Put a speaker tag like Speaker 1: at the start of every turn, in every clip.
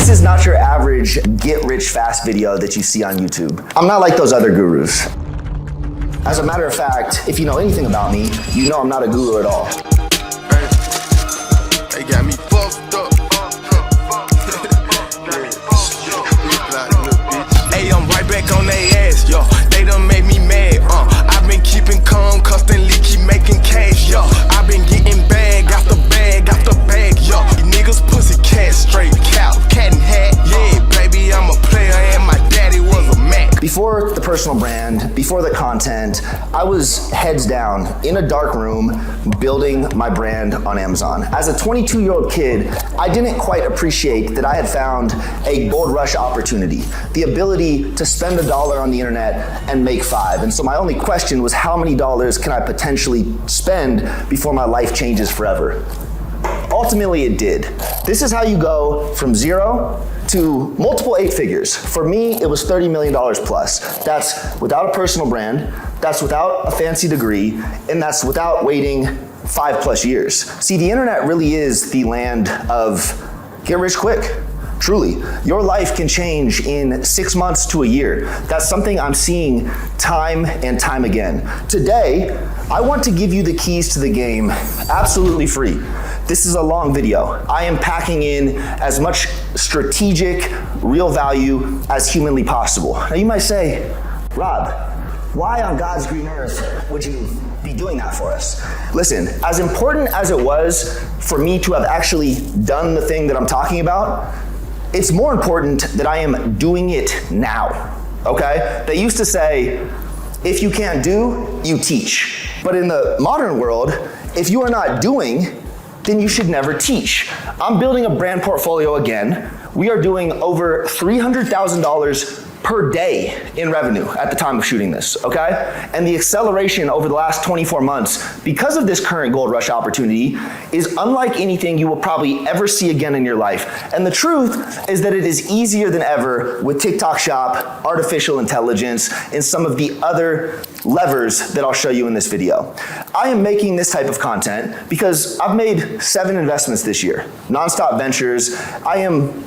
Speaker 1: This is not your average get rich fast video that you see on YouTube. I'm not like those other gurus. As a matter of fact, if you know anything about me, you know I'm not a guru at all.
Speaker 2: They got me fucked up. Hey, I'm right back on their ass, yo. They done made me mad, I've been keeping calm, constantly keep making cash, yo. I've been getting bag after bag after bag, yo. These niggas pussy cat straight cow, cat and hat, yeah, baby, I'm a player and my daddy was a Mac.
Speaker 1: Before the personal brand, before the content, I was heads down in a dark room building my brand on Amazon. As a 22-year-old kid, I didn't quite appreciate that I had found a gold rush opportunity, the ability to spend $1 on the internet and make $5. And so my only question was, how many dollars can I potentially spend before my life changes forever? Ultimately, it did. This is how you go from 0 to multiple 8 figures. For me, it was $30 million plus. That's without a personal brand, that's without a fancy degree, and that's without waiting 5+ years. See, the internet really is the land of get rich quick. Truly, your life can change in 6 months to a year. That's something I'm seeing time and time again. Today, I want to give you the keys to the game absolutely free. This is a long video. I am packing in as much strategic, real value as humanly possible. Now you might say, Rob, why on God's green earth would you be doing that for us? Listen, as important as it was for me to have actually done the thing that I'm talking about, it's more important that I am doing it now, okay? They used to say, if you can't do, you teach. But in the modern world, if you are not doing, then you should never teach. I'm building a brand portfolio again. We are doing over $300,000 per day in revenue at the time of shooting this, okay? And the acceleration over the last 24 months, because of this current gold rush opportunity, is unlike anything you will probably ever see again in your life. And the truth is that it is easier than ever with TikTok Shop, artificial intelligence, and some of the other levers that I'll show you in this video. I am making this type of content because I've made 7 investments this year, nonstop ventures. I am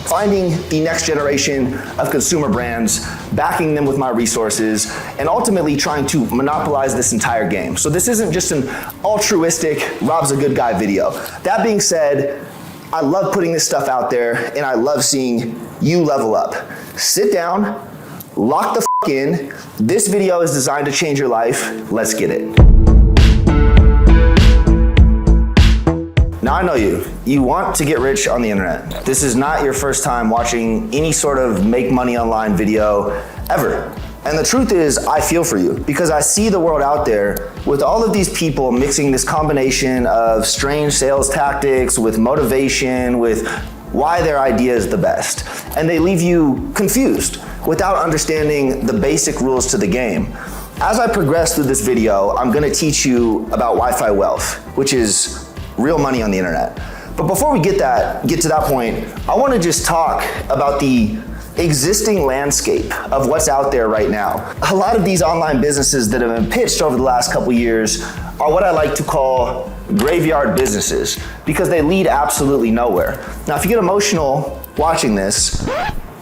Speaker 1: finding the next generation of consumer brands, backing them with my resources, and ultimately trying to monopolize this entire game. So this isn't just an altruistic, Rob's a good guy video. That being said, I love putting this stuff out there, and I love seeing you level up. Sit down, lock the f in. This video is designed to change your life. Let's get it. Now I know you. You want to get rich on the internet. This is not your first time watching any sort of make money online video ever. And the truth is, I feel for you because I see the world out there with all of these people mixing this combination of strange sales tactics with motivation, with why their idea is the best. And they leave you confused without understanding the basic rules to the game. As I progress through this video, I'm gonna teach you about Wi-Fi wealth, which is real money on the internet. But before we get to that point, I want to just talk about the existing landscape of what's out there right now. A lot of these online businesses that have been pitched over the last couple years are what I like to call graveyard businesses because they lead absolutely nowhere. Now, if you get emotional watching this,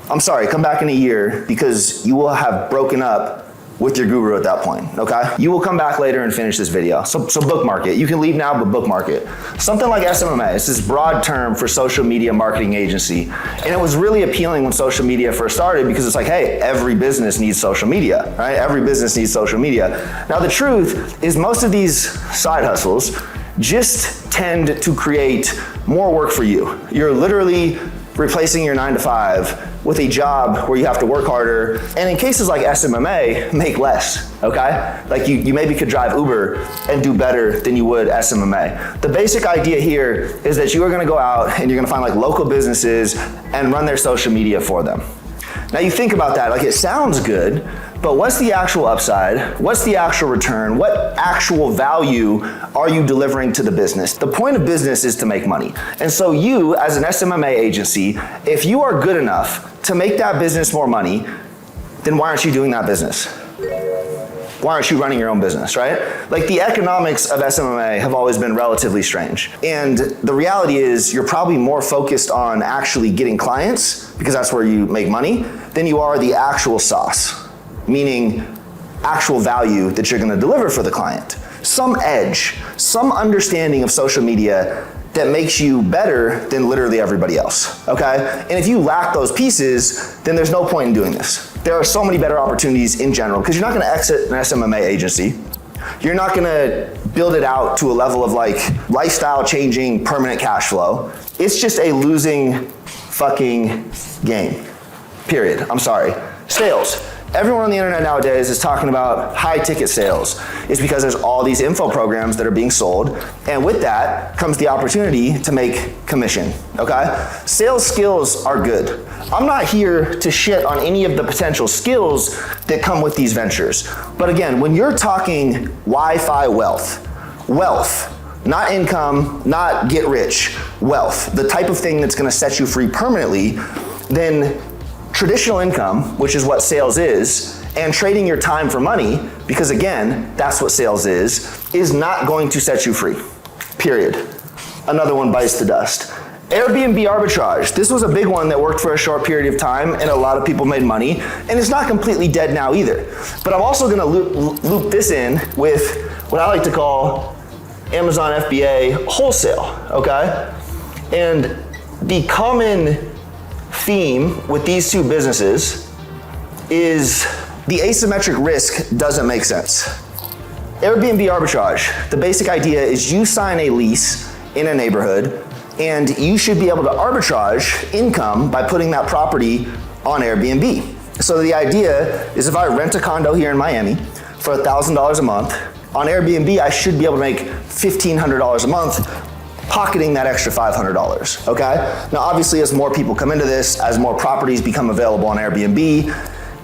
Speaker 1: I'm sorry, come back in a year because you will have broken up with your guru at that point, okay? You will come back later and finish this video. So bookmark it. You can leave now, but bookmark it. Something like SMMA, it's this broad term for social media marketing agency. And it was really appealing when social media first started because it's like, hey, every business needs social media, right? Every business needs social media. Now the truth is most of these side hustles just tend to create more work for you. You're literally replacing your 9-to-5 with a job where you have to work harder, and in cases like SMMA, make less, okay? Like you maybe could drive Uber and do better than you would SMMA. The basic idea here is that you are gonna go out and you're gonna find like local businesses and run their social media for them. Now you think about that, like it sounds good, but what's the actual upside? What's the actual return? What actual value are you delivering to the business? The point of business is to make money. And so you, as an SMMA agency, if you are good enough to make that business more money, then why aren't you doing that business? why aren't you running your own business, right? Like the economics of SMMA have always been relatively strange. And the reality is you're probably more focused on actually getting clients, because that's where you make money, than you are the actual sauce, meaning actual value that you're gonna deliver for the client. Some edge, some understanding of social media that makes you better than literally everybody else, okay? And if you lack those pieces, then there's no point in doing this. There are so many better opportunities in general, because you're not gonna exit an SMMA agency. You're not gonna build it out to a level of like lifestyle changing, permanent cash flow. It's just a losing fucking game, period. I'm sorry. Sales. Everyone on the internet nowadays is talking about high ticket sales. It's because there's all these info programs that are being sold, and with that comes the opportunity to make commission, okay? Sales skills are good. I'm not here to shit on any of the potential skills that come with these ventures. But again, when you're talking Wi-Fi wealth, not income, not get rich, wealth, the type of thing that's gonna set you free permanently, then traditional income, which is what sales is, and trading your time for money, because again, that's what sales is not going to set you free, period. Another one bites the dust. Airbnb arbitrage. This was a big one that worked for a short period of time and a lot of people made money, and it's not completely dead now either. But I'm also gonna loop this in with what I like to call Amazon FBA wholesale, okay? And the common theme with these two businesses is the asymmetric risk doesn't make sense. Airbnb arbitrage, the basic idea is you sign a lease in a neighborhood and you should be able to arbitrage income by putting that property on Airbnb. So the idea is if I rent a condo here in Miami for $1,000 a month, on Airbnb I should be able to make $1,500 a month pocketing that extra $500, okay? Now obviously as more people come into this, as more properties become available on Airbnb,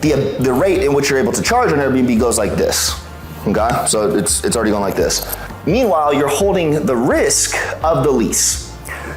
Speaker 1: the rate in which you're able to charge on Airbnb goes like this, okay? So it's already going like this. Meanwhile, you're holding the risk of the lease.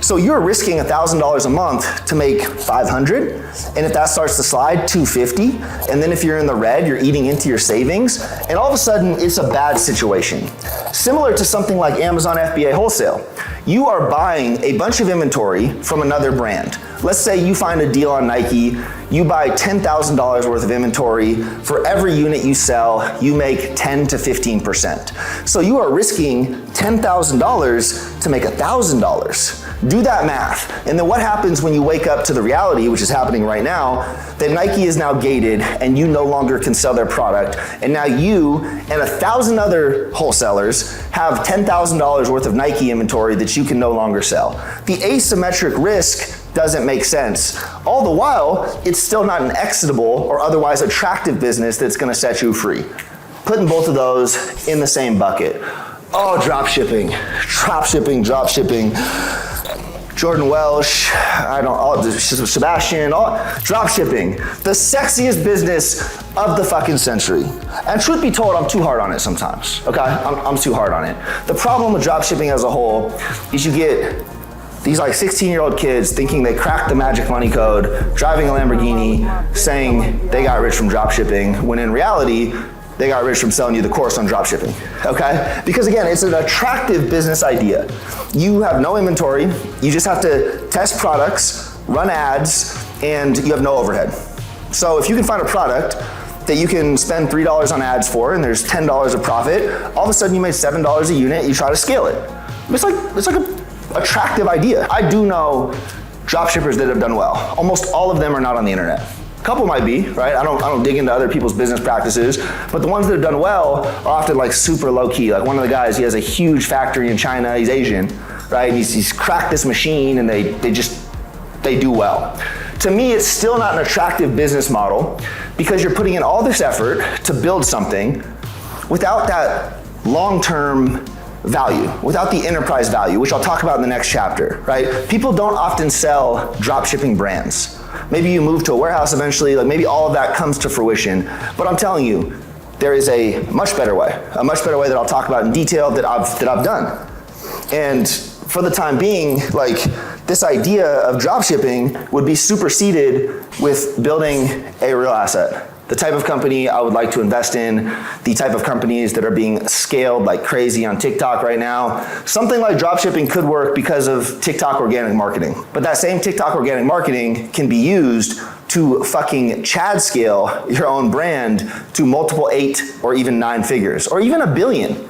Speaker 1: So you're risking $1,000 a month to make $500, and if that starts to slide, $250, and then if you're in the red, you're eating into your savings, and all of a sudden it's a bad situation. Similar to something like Amazon FBA wholesale. You are buying a bunch of inventory from another brand. Let's say you find a deal on Nike, you buy $10,000 worth of inventory. For every unit you sell, you make 10 to 15%. So you are risking $10,000 to make $1,000. Do that math. And then what happens when you wake up to the reality, which is happening right now, that Nike is now gated and you no longer can sell their product. And now you and 1,000 other wholesalers have $10,000 worth of Nike inventory that you can no longer sell. The asymmetric risk doesn't make sense. All the while, it's still not an exitable or otherwise attractive business that's gonna set you free. Putting both of those in the same bucket. Oh, drop shipping. Jordan Welsh, Sebastian, drop shipping. The sexiest business of the fucking century. And truth be told, I'm too hard on it sometimes, okay? I'm too hard on it. The problem with drop shipping as a whole is you get these like 16-year-old kids thinking they cracked the magic money code, driving a Lamborghini, saying they got rich from drop shipping, when in reality, they got rich from selling you the course on drop shipping, okay? Because again, it's an attractive business idea. You have no inventory, you just have to test products, run ads, and you have no overhead. So if you can find a product that you can spend $3 on ads for and there's $10 of profit, all of a sudden you made $7 a unit, you try to scale it. It's like an attractive idea. I do know drop shippers that have done well. Almost all of them are not on the internet. A couple might be, right? I don't dig into other people's business practices, but the ones that have done well are often like super low key. Like one of the guys, he has a huge factory in China, he's Asian, right? He's cracked this machine and they do well. To me, it's still not an attractive business model because you're putting in all this effort to build something without that long-term value, without the enterprise value, which I'll talk about in the next chapter, right? People don't often sell drop shipping brands. Maybe you move to a warehouse eventually, like maybe all of that comes to fruition, but I'm telling you, there is a much better way that I'll talk about in detail that I've done. And for the time being, like this idea of drop shipping would be superseded with building a real asset. The type of company I would like to invest in, the type of companies that are being scaled like crazy on TikTok right now. Something like dropshipping could work because of TikTok organic marketing. But that same TikTok organic marketing can be used to fucking Chad scale your own brand to multiple 8 or even 9 figures, or even $1 billion.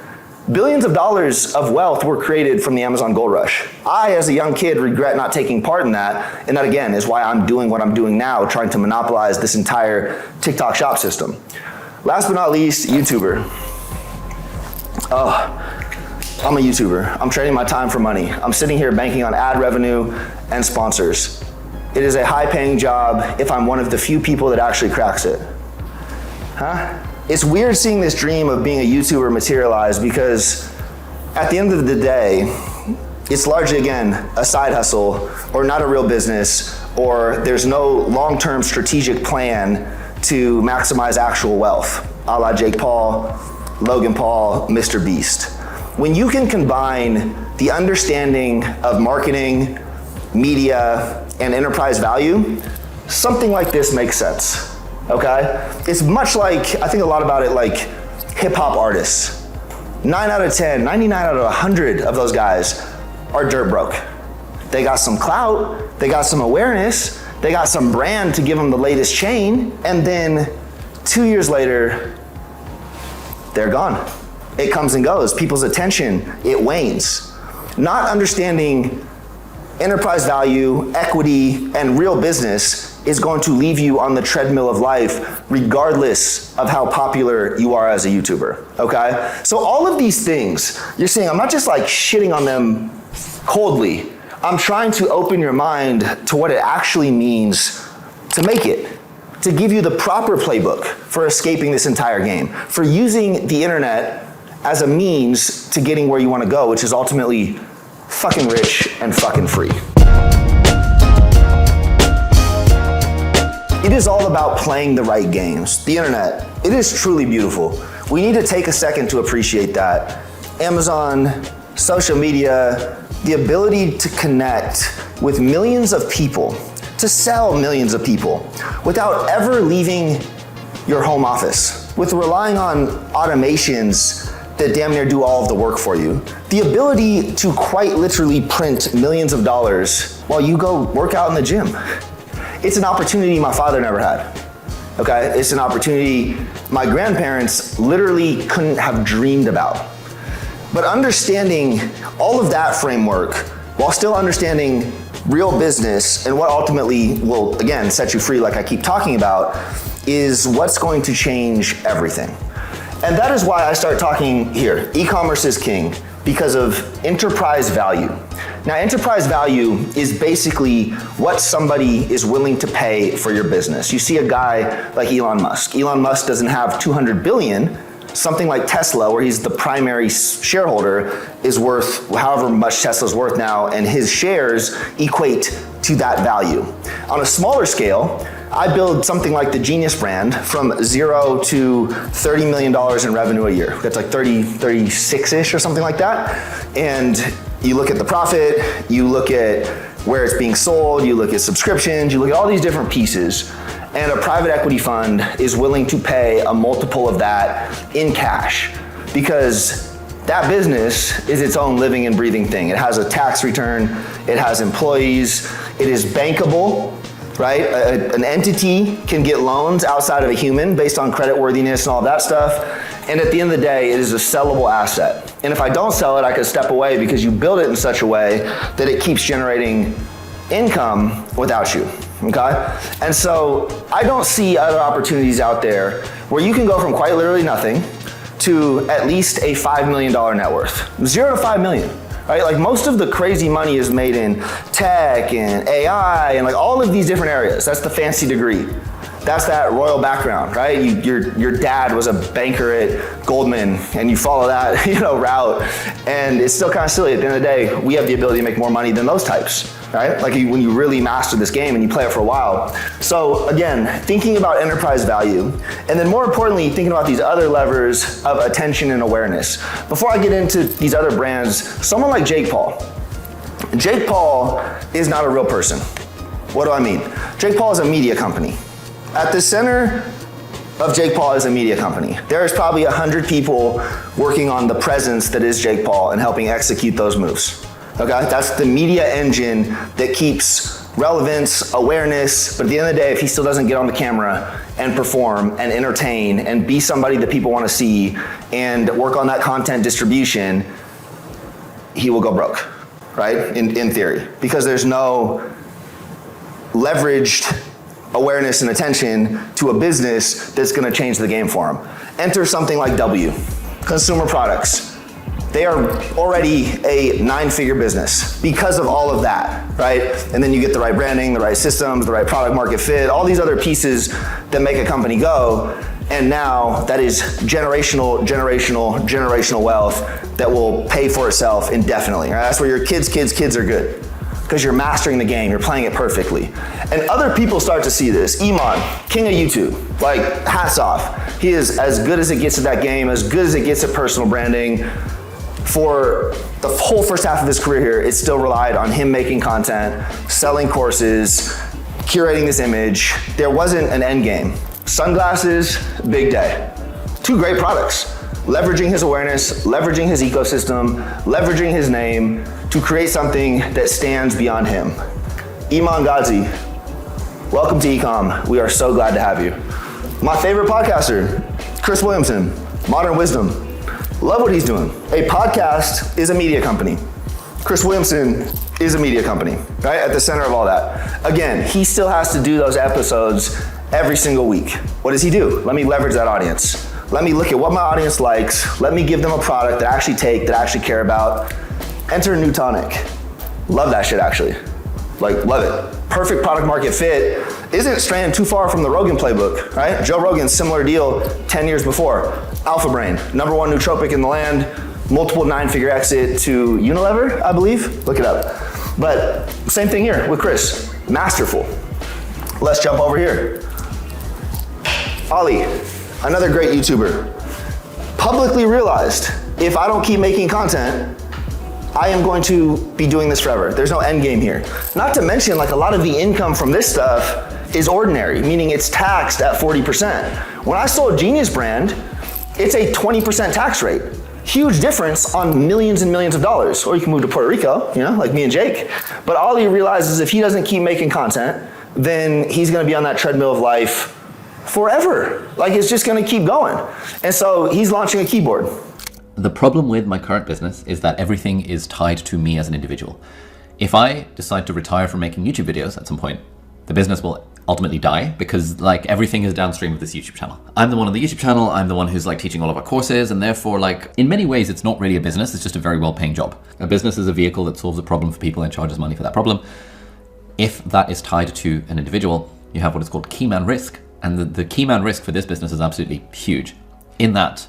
Speaker 1: Billions of dollars of wealth were created from the Amazon Gold Rush. I, as a young kid, regret not taking part in that, and that again is why I'm doing what I'm doing now, trying to monopolize this entire TikTok shop system. Last but not least, YouTuber. Oh, I'm a YouTuber. I'm trading my time for money. I'm sitting here banking on ad revenue and sponsors. It is a high-paying job if I'm one of the few people that actually cracks it. Huh? It's weird seeing this dream of being a YouTuber materialize because at the end of the day, it's largely, again, a side hustle or not a real business, or there's no long-term strategic plan to maximize actual wealth, a la Jake Paul, Logan Paul, Mr. Beast. When you can combine the understanding of marketing, media, and enterprise value, something like this makes sense. Okay? It's much like, I think a lot about it like hip hop artists. 9 out of 10, 99 out of 100 of those guys are dirt broke. They got some clout, they got some awareness, they got some brand to give them the latest chain, and then 2 years later, they're gone. It comes and goes. People's attention, it wanes. Not understanding enterprise value, equity, and real business is going to leave you on the treadmill of life regardless of how popular you are as a YouTuber, okay? So all of these things, you're seeing, I'm not just like shitting on them coldly. I'm trying to open your mind to what it actually means to make it, to give you the proper playbook for escaping this entire game, for using the internet as a means to getting where you want to go, which is ultimately fucking rich and fucking free. It is all about playing the right games. The internet, it is truly beautiful. We need to take a second to appreciate that. Amazon, social media, the ability to connect with millions of people, to sell millions of people without ever leaving your home office, with relying on automations that damn near do all of the work for you. The ability to quite literally print millions of dollars while you go work out in the gym. It's an opportunity my father never had, okay? It's an opportunity my grandparents literally couldn't have dreamed about. But understanding all of that framework while still understanding real business and what ultimately will, again, set you free like I keep talking about, is what's going to change everything. And that is why I start talking here. E-commerce is king because of enterprise value. Now, enterprise value is basically what somebody is willing to pay for your business. You see a guy like Elon Musk. Elon Musk doesn't have 200 billion. Something like Tesla, where he's the primary shareholder, is worth however much Tesla's worth now, and his shares equate to that value. On a smaller scale, I build something like the Genius brand from 0 to $30 million in revenue a year. That's like 36-ish or something like that. And you look at the profit, you look at where it's being sold, you look at subscriptions, you look at all these different pieces. And a private equity fund is willing to pay a multiple of that in cash because that business is its own living and breathing thing. It has a tax return, it has employees, it is bankable, right? An entity can get loans outside of a human based on credit worthiness and all that stuff. And at the end of the day, it is a sellable asset. And if I don't sell it, I can step away because you build it in such a way that it keeps generating income without you, okay? And so I don't see other opportunities out there where you can go from quite literally nothing to at least a $5 million net worth. 0 to 5 million, right? Like most of the crazy money is made in tech and AI and like all of these different areas. That's the fancy degree. That's that royal background, right? Your dad was a banker at Goldman and you follow that, route. And it's still kind of silly. At the end of the day, we have the ability to make more money than those types, right? Like when you really master this game and you play it for a while. So again, thinking about enterprise value, and then more importantly, thinking about these other levers of attention and awareness. Before I get into these other brands, someone like Jake Paul. Jake Paul is not a real person. What do I mean? Jake Paul is a media company. At the center of Jake Paul as a media company. There's probably 100 people working on the presence that is Jake Paul and helping execute those moves. Okay, that's the media engine that keeps relevance, awareness, but at the end of the day, if he still doesn't get on the camera and perform and entertain and be somebody that people want to see and work on that content distribution, he will go broke, right? In theory, because there's no leveraged awareness and attention to a business that's gonna change the game for him. Enter something like W, consumer products. They are already a 9-figure business because of all of that, right? And then you get the right branding, the right systems, the right product market fit, all these other pieces that make a company go. And now that is generational wealth that will pay for itself indefinitely, right? That's where your kids are good, because you're mastering the game, you're playing it perfectly. And other people start to see this. Iman, king of YouTube, like hats off. He is as good as it gets at that game, as good as it gets at personal branding. For the whole first half of his career here, it still relied on him making content, selling courses, curating this image. There wasn't an end game. Sunglasses, big day. 2 great products. Leveraging his awareness, leveraging his ecosystem, leveraging his name to create something that stands beyond him. Iman Ghazi, welcome to Ecom. We are so glad to have you. My favorite podcaster, Chris Williamson, Modern Wisdom. Love what he's doing. A podcast is a media company. Chris Williamson is a media company, right? At the center of all that. Again, he still has to do those episodes every single week. What does he do? Let me leverage that audience. Let me look at what my audience likes. Let me give them a product that I actually care about. Enter Newtonic. Love that shit, actually. Like, love it. Perfect product market fit. Isn't straying too far from the Rogan playbook, right? Joe Rogan, similar deal 10 years before. Alpha Brain, #1 nootropic in the land, multiple 9-figure exit to Unilever, I believe. Look it up. But same thing here with Chris. Masterful. Let's jump over here. Ali, another great YouTuber, publicly realized, if I don't keep making content, I am going to be doing this forever. There's no end game here. Not to mention, like, a lot of the income from this stuff is ordinary, meaning it's taxed at 40%. When I sold Genius Brand, it's a 20% tax rate. Huge difference on millions and millions of dollars. Or you can move to Puerto Rico, you know, like me and Jake. But all he realizes, if he doesn't keep making content, then he's gonna be on that treadmill of life forever. Like, it's just gonna keep going. And so he's launching a keyboard.
Speaker 3: The problem with my current business is that everything is tied to me as an individual. If I decide to retire from making YouTube videos at some point, the business will ultimately die, because like everything is downstream of this YouTube channel. I'm the one on the YouTube channel, I'm the one who's like teaching all of our courses, and therefore, like, in many ways it's not really a business, it's just a very well-paying job. A business is a vehicle that solves a problem for people and charges money for that problem. If that is tied to an individual, you have what is called key man risk. And the key man risk for this business is absolutely huge. In that,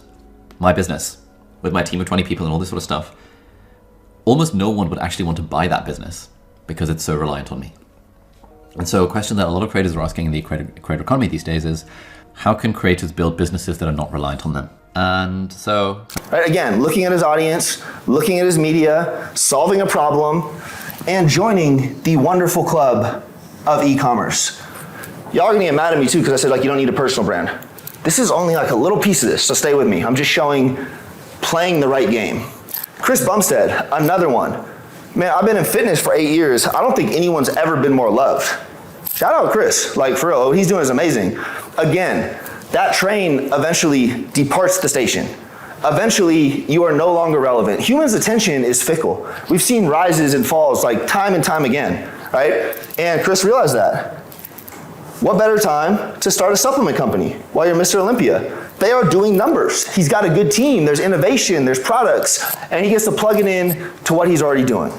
Speaker 3: my business, with my team of 20 people and all this sort of stuff, almost no one would actually want to buy that business because it's so reliant on me. And so a question that a lot of creators are asking in the creator economy these days is, how can creators build businesses that are not reliant on them? And so...
Speaker 1: Right, again, looking at his audience, looking at his media, solving a problem, and joining the wonderful club of e-commerce. Y'all are gonna get mad at me too, because I said, like, you don't need a personal brand. This is only like a little piece of this, so stay with me. I'm just showing playing the right game. Chris Bumstead, another one. Man, I've been in fitness for 8 years. I don't think anyone's ever been more loved. Shout out Chris, like, for real, what he's doing is amazing. Again, that train eventually departs the station. Eventually, you are no longer relevant. Humans' attention is fickle. We've seen rises and falls like time and time again, right? And Chris realized that. What better time to start a supplement company while you're Mr. Olympia? They are doing numbers. He's got a good team, there's innovation, there's products, and he gets to plug it in to what he's already doing.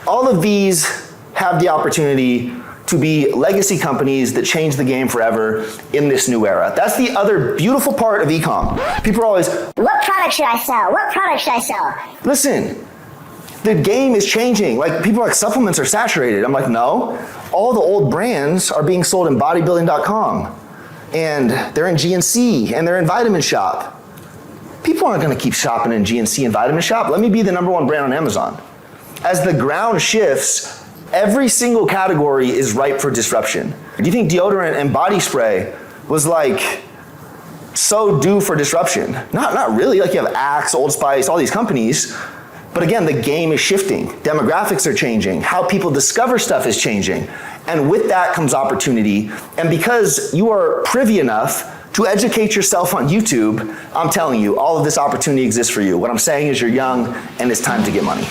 Speaker 1: All of these have the opportunity to be legacy companies that change the game forever in this new era. That's the other beautiful part of e-com. People are always,
Speaker 4: what product should I sell? What product should I sell?
Speaker 1: listen, the game is changing. Like, people are like, supplements are saturated. I'm like, no. All the old brands are being sold in bodybuilding.com, and they're in GNC, and they're in Vitamin Shop. People aren't gonna keep shopping in GNC and Vitamin Shop. Let me be the #1 brand on Amazon. As the ground shifts, every single category is ripe for disruption. Do you think deodorant and body spray was like so due for disruption. Not really, like you have Axe, Old Spice, all these companies, but again, the game is shifting. Demographics are changing. How people discover stuff is changing. And with that comes opportunity. And because you are privy enough to educate yourself on YouTube, I'm telling you, all of this opportunity exists for you. What I'm saying is you're young and it's time to get money.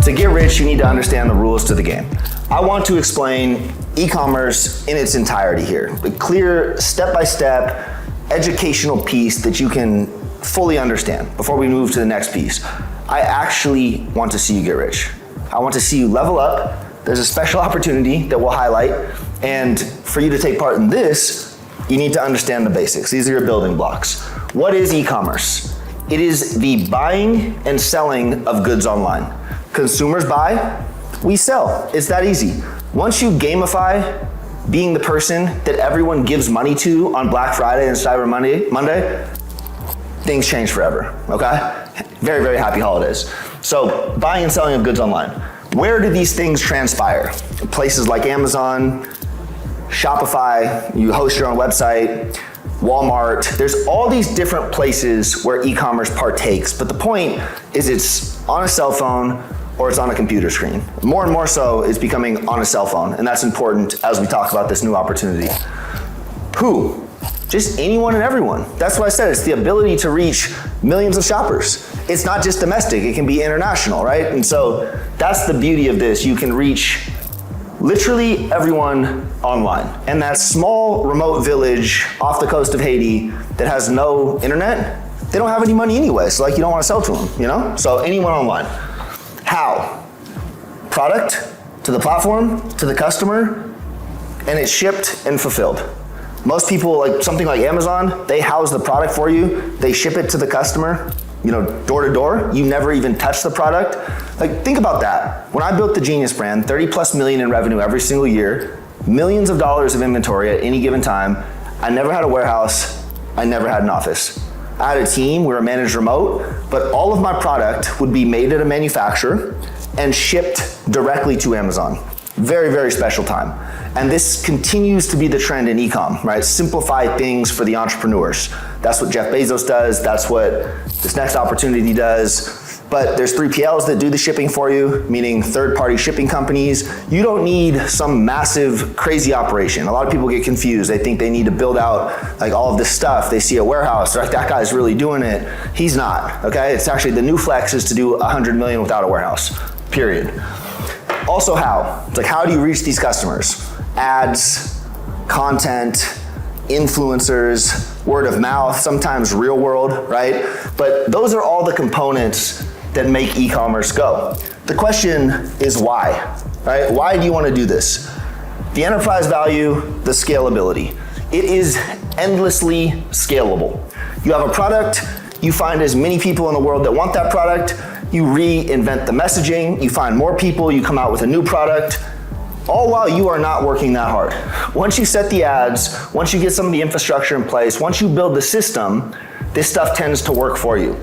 Speaker 1: To get rich, you need to understand the rules to the game. I want to explain e-commerce in its entirety here. A clear, step-by-step, educational piece that you can fully understand before we move to the next piece. I actually want to see you get rich. I want to see you level up. There's a special opportunity that we'll highlight. And for you to take part in this, you need to understand the basics. These are your building blocks. What is e-commerce? It is the buying and selling of goods online. Consumers buy, we sell. It's that easy. Once you gamify being the person that everyone gives money to on Black Friday and Cyber Monday, things change forever, okay? Very, very happy holidays. So buying and selling of goods online. Where do these things transpire? Places like Amazon, Shopify, you host your own website, Walmart. There's all these different places where e-commerce partakes, but the point is it's on a cell phone or it's on a computer screen. More and more so, it's becoming on a cell phone, and that's important as we talk about this new opportunity. Who? Just anyone and everyone. That's what I said, it's the ability to reach millions of shoppers. It's not just domestic, it can be international, right? And so that's the beauty of this. You can reach literally everyone online. And that small remote village off the coast of Haiti that has no internet, they don't have any money anyway, so like you don't want to sell to them, you know? So anyone online. How? Product to the platform, to the customer, and it's shipped and fulfilled. Most people, like something like Amazon, they house the product for you, they ship it to the customer, you know, door to door. You never even touch the product. Like, think about that. When I built the Genius brand, 30 plus million in revenue every single year, millions of dollars of inventory at any given time. I never had a warehouse, I never had an office. I had a team, we were managed remote, but all of my product would be made at a manufacturer and shipped directly to Amazon. Very, very special time. And this continues to be the trend in e-com, right? Simplify things for the entrepreneurs. That's what Jeff Bezos does, that's what this next opportunity does. But there's 3PLs that do the shipping for you, meaning third-party shipping companies. You don't need some massive, crazy operation. A lot of people get confused. They think they need to build out like all of this stuff. They see a warehouse, they're like, that guy's really doing it. He's not, okay? It's actually the new flex is to do 100 million without a warehouse, period. Also how? It's like, how do you reach these customers? Ads, content, influencers, word of mouth, sometimes real world, right? But those are all the components that make e-commerce go. The question is why, right? Why do you want to do this? The enterprise value, the scalability. It is endlessly scalable. You have a product, you find as many people in the world that want that product, you reinvent the messaging, you find more people, you come out with a new product, all while you are not working that hard. Once you set the ads, once you get some of the infrastructure in place, once you build the system, this stuff tends to work for you.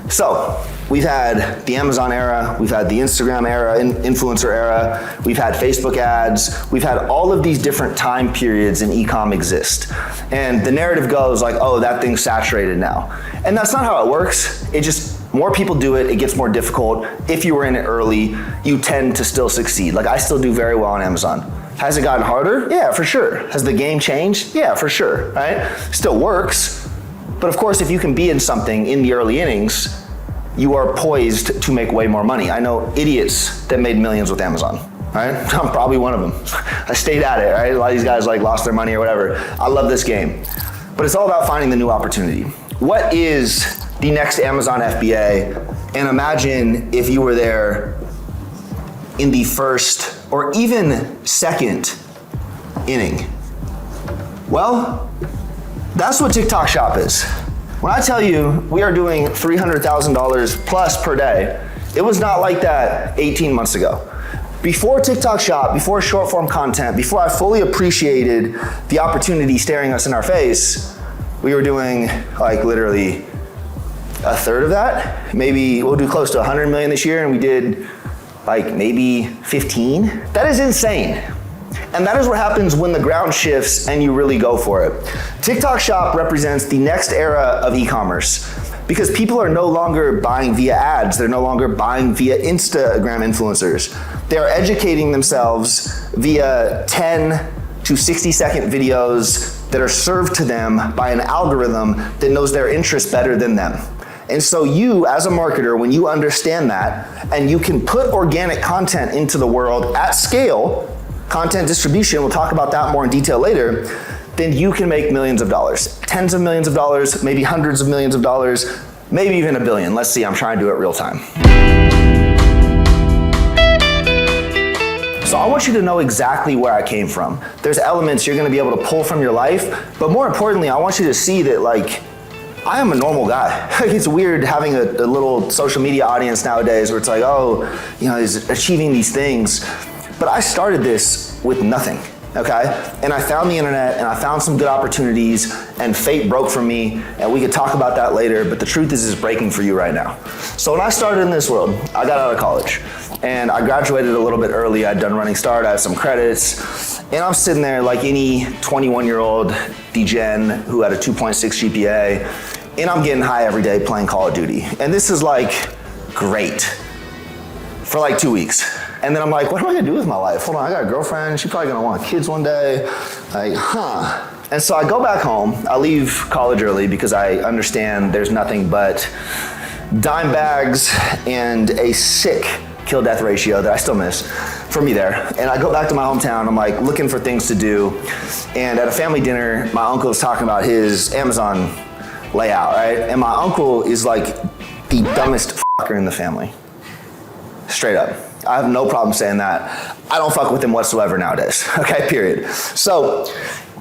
Speaker 1: So, we've had the Amazon era, we've had the Instagram era, influencer era, we've had Facebook ads, we've had all of these different time periods in e-com exist. And the narrative goes like, oh, that thing's saturated now. And that's not how it works. It just, more people do it, it gets more difficult. If you were in it early, you tend to still succeed. Like I still do very well on Amazon. Has it gotten harder? Yeah, for sure. Has the game changed? Yeah, for sure, right? Still works. But of course, if you can be in something in the early innings, you are poised to make way more money. I know idiots that made millions with Amazon, right? I'm probably one of them. I stayed at it, right? A lot of these guys like lost their money or whatever. I love this game. But it's all about finding the new opportunity. What is the next Amazon FBA? And imagine if you were there in the first or even second inning. Well, that's what TikTok Shop is. When I tell you we are doing $300,000 plus per day, it was not like that 18 months ago. Before TikTok Shop, before short form content, before I fully appreciated the opportunity staring us in our face, we were doing like literally a third of that. Maybe we'll do close to 100 million this year, and we did like maybe 15. That is insane. And that is what happens when the ground shifts and you really go for it. TikTok Shop represents the next era of e-commerce because people are no longer buying via ads. They're no longer buying via Instagram influencers. They are educating themselves via 10 to 60-second videos that are served to them by an algorithm that knows their interests better than them. And so you, as a marketer, when you understand that and you can put organic content into the world at scale, content distribution, we'll talk about that more in detail later, then you can make millions of dollars. Tens of millions of dollars, maybe hundreds of millions of dollars, maybe even $1 billion. Let's see, I'm trying to do it real time. So I want you to know exactly where I came from. There's elements you're gonna be able to pull from your life, but more importantly, I want you to see that I am a normal guy. It's weird having a little social media audience nowadays where it's like, oh, he's achieving these things. But I started this with nothing, okay? And I found the internet and I found some good opportunities and fate broke for me, and we could talk about that later, but the truth is it's breaking for you right now. So when I started in this world, I got out of college and I graduated a little bit early. I'd done Running Start, I had some credits, and I'm sitting there like any 21-year-old degen who had a 2.6 GPA, and I'm getting high every day playing Call of Duty. And this is great for 2 weeks. And then I'm like, what am I gonna do with my life? Hold on, I got a girlfriend, she's probably gonna want kids one day. And so I go back home, I leave college early because I understand there's nothing but dime bags and a sick kill-death ratio that I still miss for me there. And I go back to my hometown, I'm looking for things to do. And at a family dinner, my uncle was talking about his Amazon layout, right? And my uncle is the dumbest fucker in the family. Straight up. I have no problem saying that. I don't fuck with him whatsoever nowadays, okay, period. So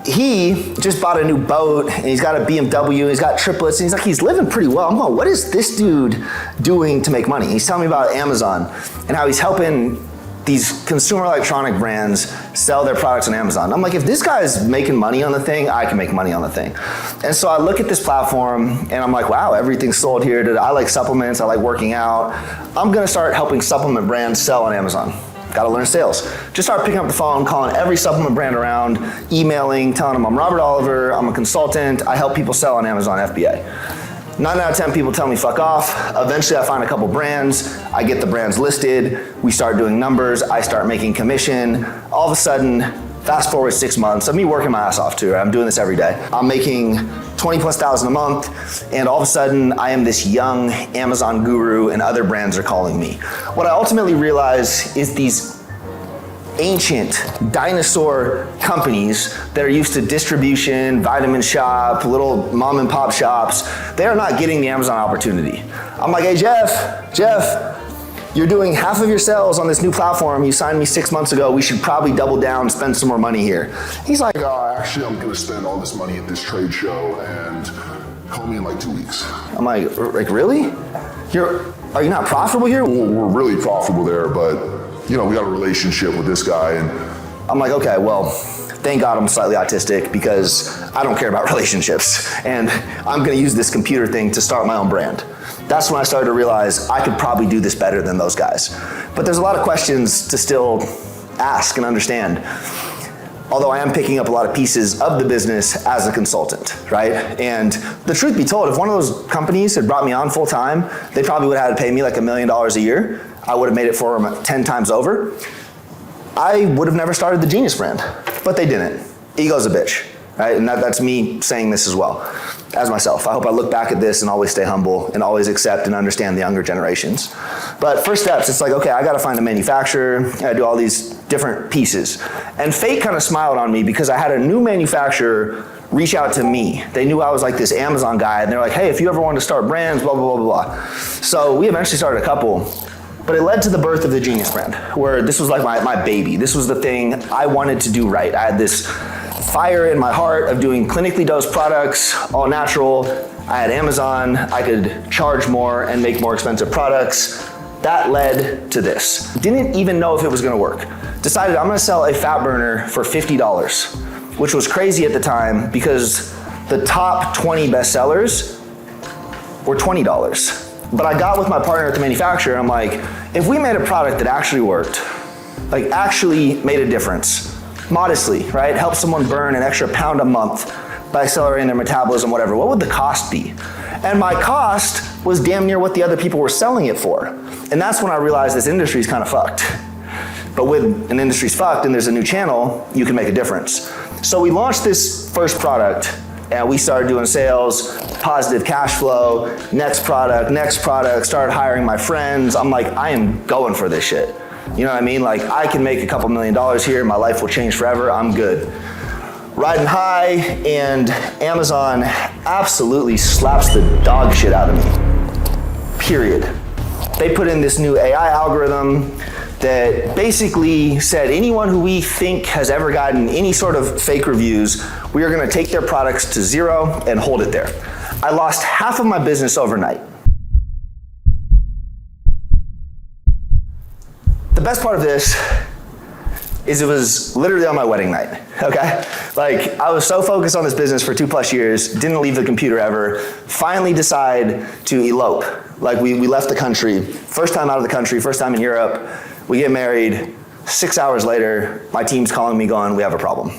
Speaker 1: he just bought a new boat and he's got a BMW, he's got triplets, and he's living pretty well. I'm going, what is this dude doing to make money? He's telling me about Amazon and how he's helping these consumer electronic brands sell their products on Amazon. I'm like, if this guy's making money on the thing, I can make money on the thing. And so I look at this platform and I'm like, wow, everything's sold here. I like supplements, I like working out. I'm gonna start helping supplement brands sell on Amazon. Gotta learn sales. Just start picking up the phone, calling every supplement brand around, emailing, telling them I'm Robert Oliver, I'm a consultant, I help people sell on Amazon FBA. 9 out of 10 people tell me fuck off. Eventually I find a couple brands, I get the brands listed, we start doing numbers, I start making commission. All of a sudden, fast forward 6 months of me working my ass off too, I'm doing this every day. I'm making 20+ thousand a month, and all of a sudden I am this young Amazon guru and other brands are calling me. What I ultimately realize is these ancient dinosaur companies that are used to distribution, vitamin shop, little mom and pop shops, they are not getting the Amazon opportunity. I'm like, hey Jeff, you're doing half of your sales on this new platform. You signed me 6 months ago. We should probably double down, spend some more money here. He's like,
Speaker 5: actually, I'm gonna spend all this money at this trade show and call me in 2 weeks.
Speaker 1: I'm like really? Are you not profitable here?
Speaker 5: We're really profitable there, but we got a relationship with this guy. And
Speaker 1: I'm like, okay, well, thank God I'm slightly autistic because I don't care about relationships. And I'm gonna use this computer thing to start my own brand. That's when I started to realize I could probably do this better than those guys. But there's a lot of questions to still ask and understand. Although I am picking up a lot of pieces of the business as a consultant, right? And the truth be told, if one of those companies had brought me on full time, they probably would have had to pay me $1 million a year. I would have made it for them 10 times over. I would have never started the Genius brand, but they didn't. Ego's a bitch, right? And that's me saying this as well, as myself. I hope I look back at this and always stay humble and always accept and understand the younger generations. But first steps, it's okay, I gotta find a manufacturer, I gotta do all these different pieces. And fate kind of smiled on me because I had a new manufacturer reach out to me. They knew I was this Amazon guy, and they're like, hey, if you ever want to start brands, blah, blah, blah, blah. So we eventually started a couple. But it led to the birth of the Genius brand, where this was my baby. This was the thing I wanted to do right. I had this fire in my heart of doing clinically dosed products, all natural. I had Amazon, I could charge more and make more expensive products. That led to this. Didn't even know if it was gonna work. Decided I'm gonna sell a fat burner for $50, which was crazy at the time because the top 20 bestsellers were $20. But I got with my partner at the manufacturer, I'm like, if we made a product that actually worked, actually made a difference, modestly, right? Help someone burn an extra pound a month by accelerating their metabolism, whatever. What would the cost be? And my cost was damn near what the other people were selling it for. And that's when I realized this industry is kind of fucked. But when an industry's fucked and there's a new channel, you can make a difference. So we launched this first product and we started doing sales, positive cash flow, next product, started hiring my friends. I'm like, I am going for this shit. You know what I mean? Like, I can make a couple $1 million here, my life will change forever, I'm good. Riding high, and Amazon absolutely slaps the dog shit out of me, period. They put in this new AI algorithm that basically said anyone who we think has ever gotten any sort of fake reviews, we are gonna take their products to zero and hold it there. I lost half of my business overnight. The best part of this is it was literally on my wedding night, okay? Like, I was so focused on this business for 2+ years, didn't leave the computer ever, finally decide to elope. Like, we left the country, first time out of the country, first time in Europe, we get married, 6 hours later, my team's calling me going, we have a problem.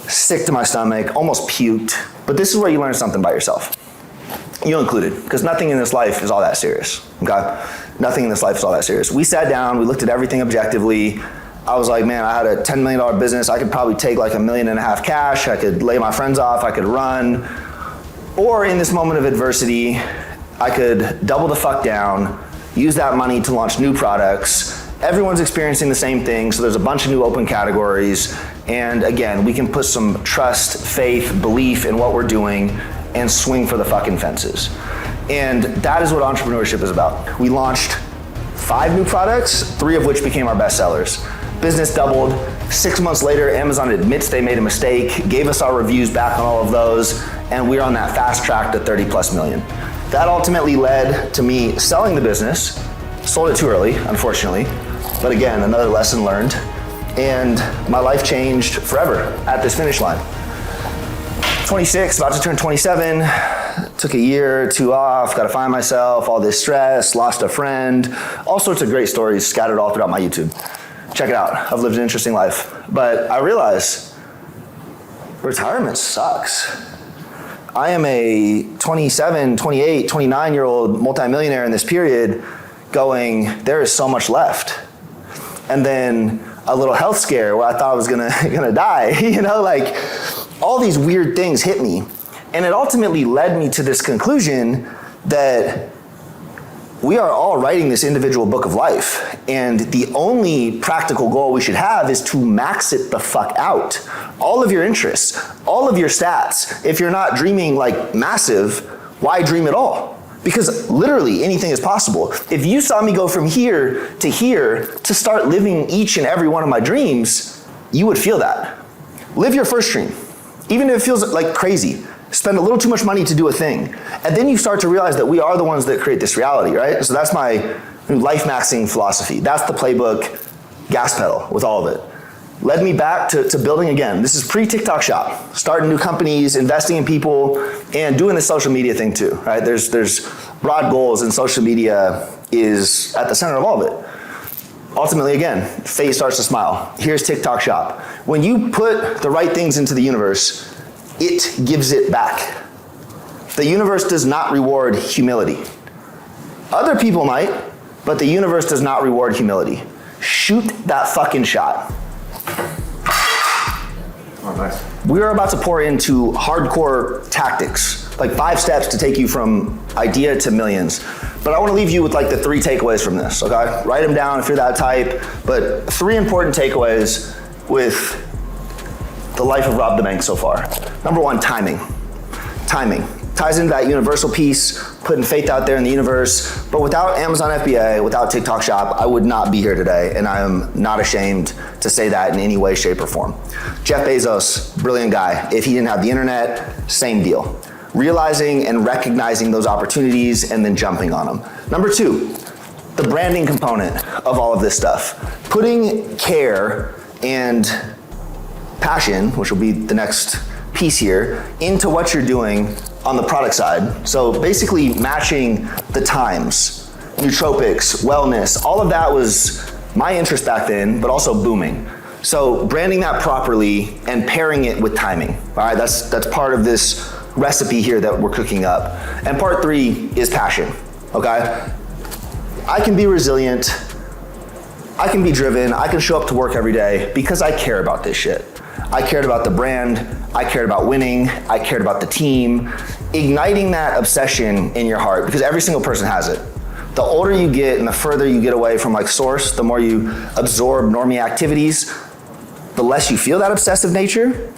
Speaker 1: Sick to my stomach, almost puked, but this is where you learn something about yourself. You included, because nothing in this life is all that serious, okay? Nothing in this life is all that serious. We sat down, we looked at everything objectively. I was like, man, I had a $10 million business. I could probably take like $1.5 million cash. I could lay my friends off. I could run. Or in this moment of adversity, I could double the fuck down, use that money to launch new products. Everyone's experiencing the same thing, so there's a bunch of new open categories. And again, we can put some trust, faith, belief in what we're doing and swing for the fucking fences. And that is what entrepreneurship is about. We launched 5 new products, 3 of which became our best sellers. Business doubled. 6 months later, Amazon admits they made a mistake, gave us our reviews back on all of those, and we're on that fast track to 30+ million. That ultimately led to me selling the business. Sold it too early, unfortunately. But again, another lesson learned. And my life changed forever at this finish line. 26, about to turn 27. Took a year or 2 off, got to find myself, all this stress, lost a friend, all sorts of great stories scattered all throughout my YouTube. Check it out. I've lived an interesting life. But I realized retirement sucks. I am a 27, 28, 29-year-old multimillionaire in this period going, there is so much left. And then a little health scare where I thought I was gonna die, you know, like all these weird things hit me. And it ultimately led me to this conclusion that we are all writing this individual book of life, and the only practical goal we should have is to max it the fuck out. All of your interests, all of your stats. If you're not dreaming like massive, why dream at all? Because literally anything is possible. If you saw me go from here to start living each and every one of my dreams, you would feel that. Live your first dream, even if it feels like crazy. Spend a little too much money to do a thing. And then you start to realize that we are the ones that create this reality, right? So that's my life maxing philosophy. That's the playbook, gas pedal with all of it. Led me back to building again. This is pre-TikTok shop. Starting new companies, investing in people, and doing the social media thing too, right? There's broad goals, and social media is at the center of all of it. Ultimately, again, face starts to smile. Here's TikTok shop. When you put the right things into the universe, it gives it back. The universe does not reward humility. Other people might, but the universe does not reward humility. Shoot that fucking shot. Oh, nice. We are about to pour into hardcore tactics, like 5 steps to take you from idea to millions. But I want to leave you with like the 3 takeaways from this, okay? Write them down if you're that type, but 3 important takeaways with the life of Rob the Bank so far. Number 1, timing. Timing. Ties into that universal piece, putting faith out there in the universe. But without Amazon FBA, without TikTok Shop, I would not be here today, and I am not ashamed to say that in any way, shape, or form. Jeff Bezos, brilliant guy. If he didn't have the internet, same deal. Realizing and recognizing those opportunities and then jumping on them. Number 2, the branding component of all of this stuff. Putting care and passion, which will be the next piece here, into what you're doing on the product side. So basically matching the times, nootropics, wellness, all of that was my interest back then, but also booming. So branding that properly and pairing it with timing. All right, that's part of this recipe here that we're cooking up. And part 3 is passion, okay? I can be resilient, I can be driven, I can show up to work every day because I care about this shit. I cared about the brand, I cared about winning, I cared about the team. Igniting that obsession in your heart, because every single person has it. The older you get and the further you get away from like source, the more you absorb normie activities, the less you feel that obsessive nature.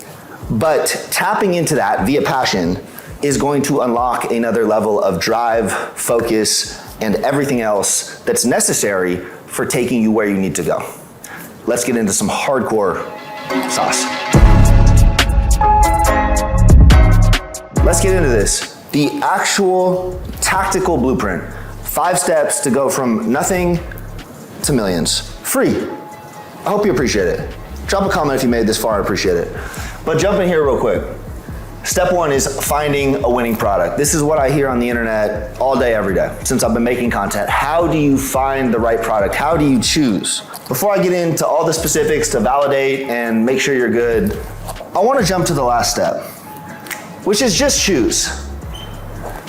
Speaker 1: But tapping into that via passion is going to unlock another level of drive, focus, and everything else that's necessary for taking you where you need to go. Let's get into some hardcore sauce. Let's get into this. The actual tactical blueprint. 5 steps to go from nothing to millions. Free. I hope you appreciate it. Drop a comment if you made this far, I appreciate it. But jump in here real quick. Step 1 is finding a winning product. This is what I hear on the internet all day, every day, since I've been making content. How do you find the right product? How do you choose? Before I get into all the specifics to validate and make sure you're good, I want to jump to the last step, which is just choose.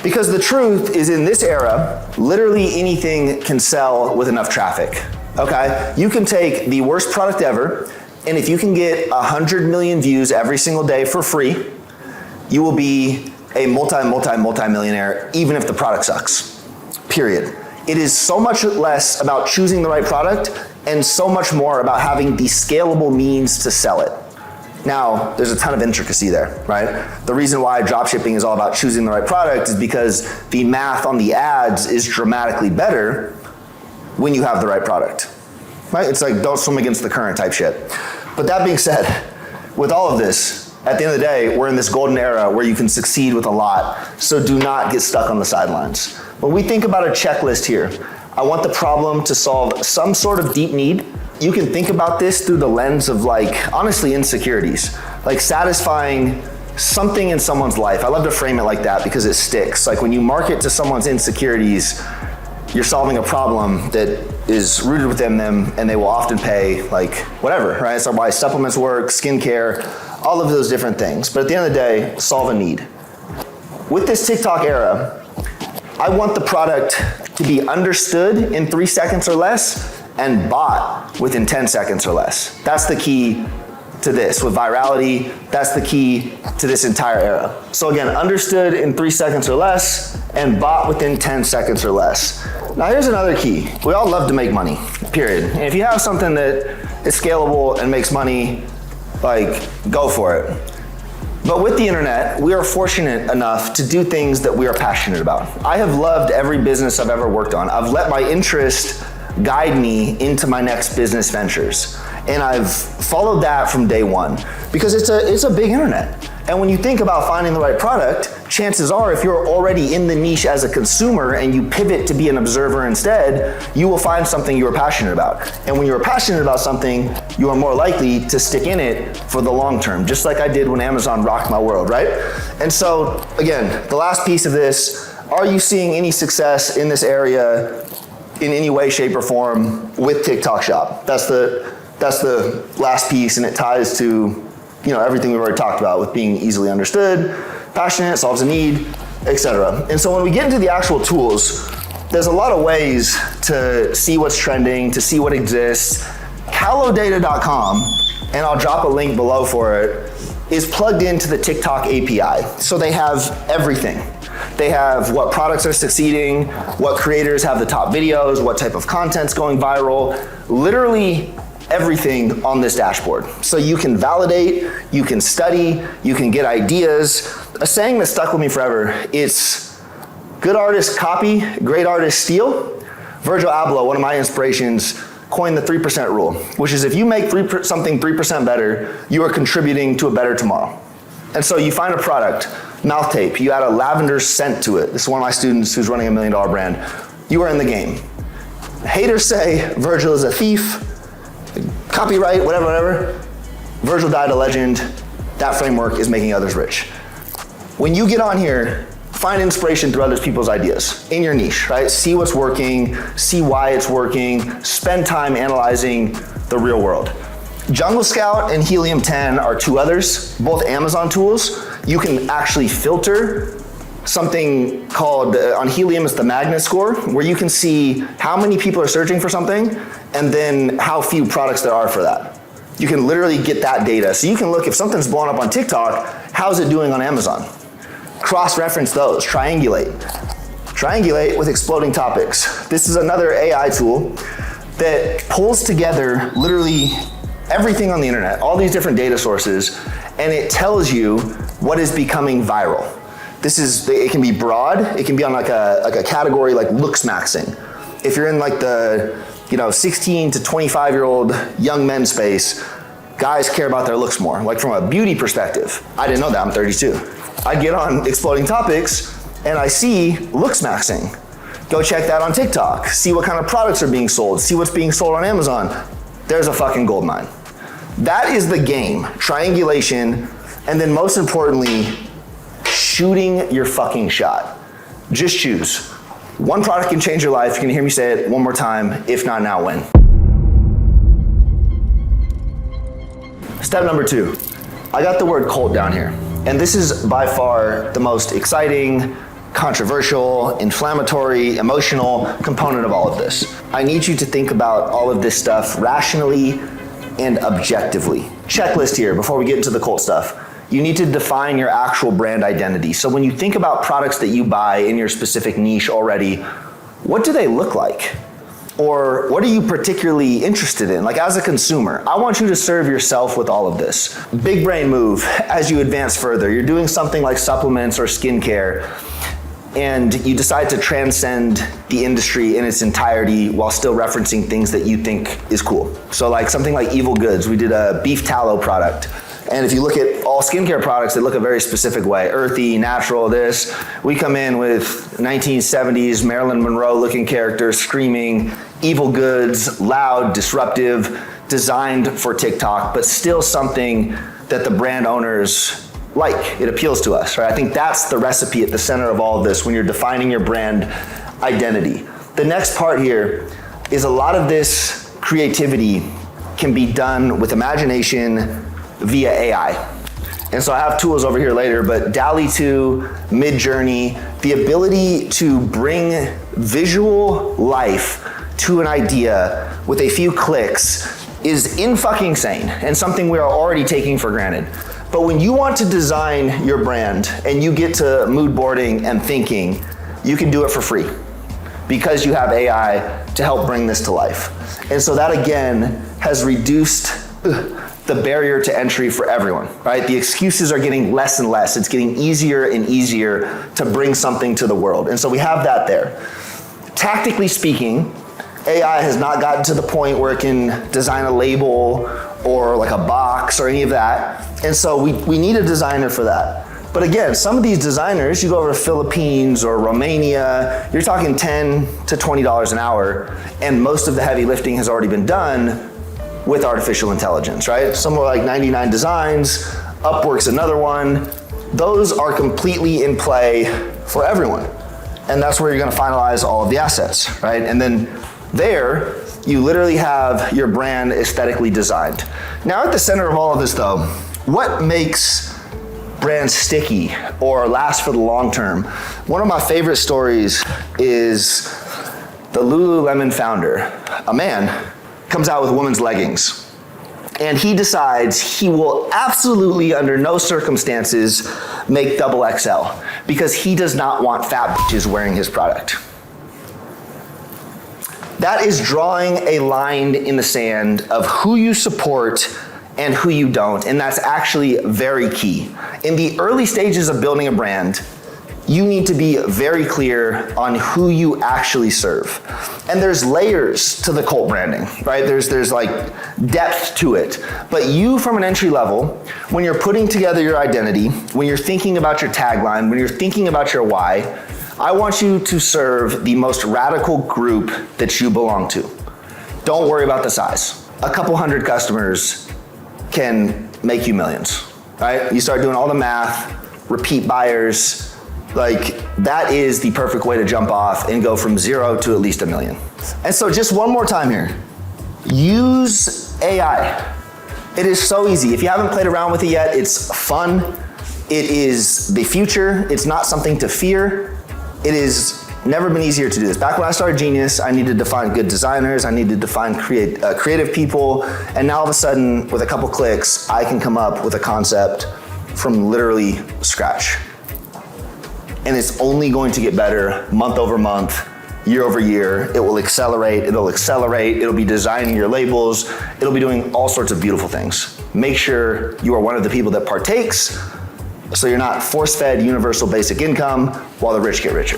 Speaker 1: Because the truth is, in this era, literally anything can sell with enough traffic, okay? You can take the worst product ever, and if you can get 100 million views every single day for free, you will be a multi-millionaire, even if the product sucks, period. It is so much less about choosing the right product and so much more about having the scalable means to sell it. Now, there's a ton of intricacy there, right? The reason why dropshipping is all about choosing the right product is because the math on the ads is dramatically better when you have the right product, right? It's like don't swim against the current type shit. But that being said, with all of this, at the end of the day, we're in this golden era where you can succeed with a lot, so do not get stuck on the sidelines. When we think about a checklist here, I want the problem to solve some sort of deep need. You can think about this through the lens of like, honestly, insecurities, like satisfying something in someone's life. I love to frame it like that because it sticks. Like when you market to someone's insecurities, you're solving a problem that is rooted within them and they will often pay like whatever, right? So why supplements work, skincare, all of those different things. But at the end of the day, solve a need. With this TikTok era, I want the product to be understood in 3 seconds or less and bought within 10 seconds or less. That's the key to this. With virality, that's the key to this entire era. So again, understood in 3 seconds or less and bought within 10 seconds or less. Now here's another key. We all love to make money, period. And if you have something that is scalable and makes money, like, go for it. But with the internet, we are fortunate enough to do things that we are passionate about. I have loved every business I've ever worked on. I've let my interest guide me into my next business ventures. And I've followed that from day one because it's a big internet. And when you think about finding the right product, chances are if you're already in the niche as a consumer and you pivot to be an observer instead, you will find something you're passionate about. And when you're passionate about something, you are more likely to stick in it for the long term, just like I did when Amazon rocked my world, right? And so again, the last piece of this, are you seeing any success in this area in any way, shape, or form with TikTok Shop? That's the last piece, and it ties to everything we've already talked about with being easily understood, passionate, solves a need, etc. And so when we get into the actual tools, there's a lot of ways to see what's trending, to see what exists. Calodata.com, and I'll drop a link below for it, is plugged into the TikTok API. So they have everything. They have what products are succeeding, what creators have the top videos, what type of content's going viral, literally everything on this dashboard. So you can validate, you can study, you can get ideas. A saying that stuck with me forever, it's good artists copy, great artists steal. Virgil Abloh, one of my inspirations, coined the 3% rule, which is if you make something 3% better, you are contributing to a better tomorrow. And so you find a product, mouth tape, you add a lavender scent to it. This is one of my students who's running $1 million brand. You are in the game. Haters say Virgil is a thief, copyright, whatever. Virgil died a legend. That framework is making others rich. When you get on here, find inspiration through other people's ideas in your niche, right? See what's working, see why it's working, spend time analyzing the real world. Jungle Scout and Helium 10 are two others, both Amazon tools. You can actually filter something called, on Helium it's the magnet score, where you can see how many people are searching for something and then how few products there are for that. You can literally get that data. So you can look, if something's blowing up on TikTok, how's it doing on Amazon? Cross-reference those, triangulate. Triangulate with exploding topics. This is another AI tool that pulls together literally everything on the internet, all these different data sources, and it tells you what is becoming viral. It can be broad, it can be on like a category like looks maxing. If you're in like the 16 to 25-year-old young men space, guys care about their looks more, like from a beauty perspective. I didn't know that, I'm 32. I get on Exploding Topics and I see looks maxing. Go check that on TikTok, see what kind of products are being sold, see what's being sold on Amazon. There's a fucking gold mine. That is the game, triangulation, and then most importantly, shooting your fucking shot. Just choose. One product can change your life. You can hear me say it one more time. If not now, when? Step number 2. I got the word cult down here. And this is by far the most exciting, controversial, inflammatory, emotional component of all of this. I need you to think about all of this stuff rationally and objectively. Checklist here before we get into the cult stuff. You need to define your actual brand identity. So when you think about products that you buy in your specific niche already, what do they look like? Or what are you particularly interested in? Like as a consumer, I want you to serve yourself with all of this. Big brain move as you advance further. You're doing something like supplements or skincare, and you decide to transcend the industry in its entirety while still referencing things that you think is cool. So like something like Evil Goods, we did a beef tallow product. And if you look at all skincare products, they look a very specific way. Earthy, natural, this. We come in with 1970s Marilyn Monroe looking characters screaming, Evil Goods, loud, disruptive, designed for TikTok, but still something that the brand owners like. It appeals to us, right? I think that's the recipe at the center of all of this when you're defining your brand identity. The next part here is a lot of this creativity can be done with imagination via AI. And so I have tools over here later, but DALL-E 2, Midjourney, the ability to bring visual life to an idea with a few clicks is in-fucking sane and something we are already taking for granted. But when you want to design your brand and you get to mood boarding and thinking, you can do it for free because you have AI to help bring this to life. And so that again has reduced the barrier to entry for everyone, right? The excuses are getting less and less. It's getting easier and easier to bring something to the world. And so we have that there. Tactically speaking, AI has not gotten to the point where it can design a label or like a box or any of that. And so we need a designer for that. But again, some of these designers, you go over to Philippines or Romania, you're talking $10 to $20 an hour, and most of the heavy lifting has already been done with artificial intelligence, right? Somewhere like 99 Designs, Upwork's another one. Those are completely in play for everyone. And that's where you're gonna finalize all of the assets, right? And then there, you literally have your brand aesthetically designed. Now at the center of all of this though, what makes brands sticky or last for the long term? One of my favorite stories is the Lululemon founder, a man, comes out with women's leggings. And he decides he will absolutely under no circumstances make double XL because he does not want fat bitches wearing his product. That is drawing a line in the sand of who you support and who you don't, and that's actually very key. In the early stages of building a brand, you need to be very clear on who you actually serve. And there's layers to the cult branding, right? There's like depth to it. But you from an entry level, when you're putting together your identity, when you're thinking about your tagline, when you're thinking about your why, I want you to serve the most radical group that you belong to. Don't worry about the size. A couple hundred customers can make you millions, right? You start doing all the math, repeat buyers, like that is the perfect way to jump off and go from 0 to at least $1 million. And so just one more time here, use AI. It is so easy. If you haven't played around with it yet, it's fun. It is the future. It's not something to fear. It is never been easier to do this. Back when I started Genius, I needed to find good designers, I needed to find creative people, and now all of a sudden, with a couple clicks, I can come up with a concept from literally scratch. And it's only going to get better month over month, year over year. It will accelerate, it'll be designing your labels, it'll be doing all sorts of beautiful things. Make sure you are one of the people that partakes, so you're not force-fed universal basic income while the rich get richer.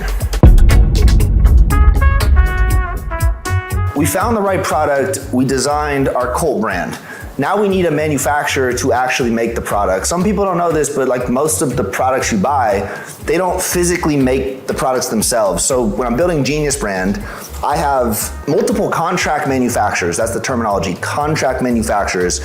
Speaker 1: We found the right product, we designed our cult brand. Now we need a manufacturer to actually make the product. Some people don't know this, but like most of the products you buy, they don't physically make the products themselves. So when I'm building Genius brand, I have multiple contract manufacturers, that's the terminology, contract manufacturers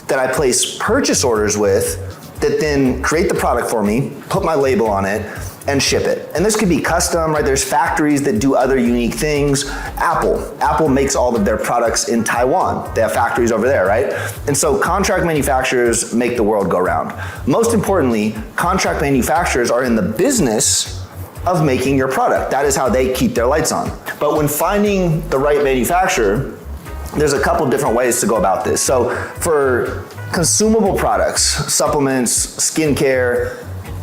Speaker 1: that I place purchase orders with that then create the product for me, put my label on it, and ship it. And this could be custom, right? There's factories that do other unique things. Apple makes all of their products in Taiwan. They have factories over there, right? And so contract manufacturers make the world go round. Most importantly, contract manufacturers are in the business of making your product. That is how they keep their lights on. But when finding the right manufacturer, there's a couple different ways to go about this. So for consumable products, supplements, skincare,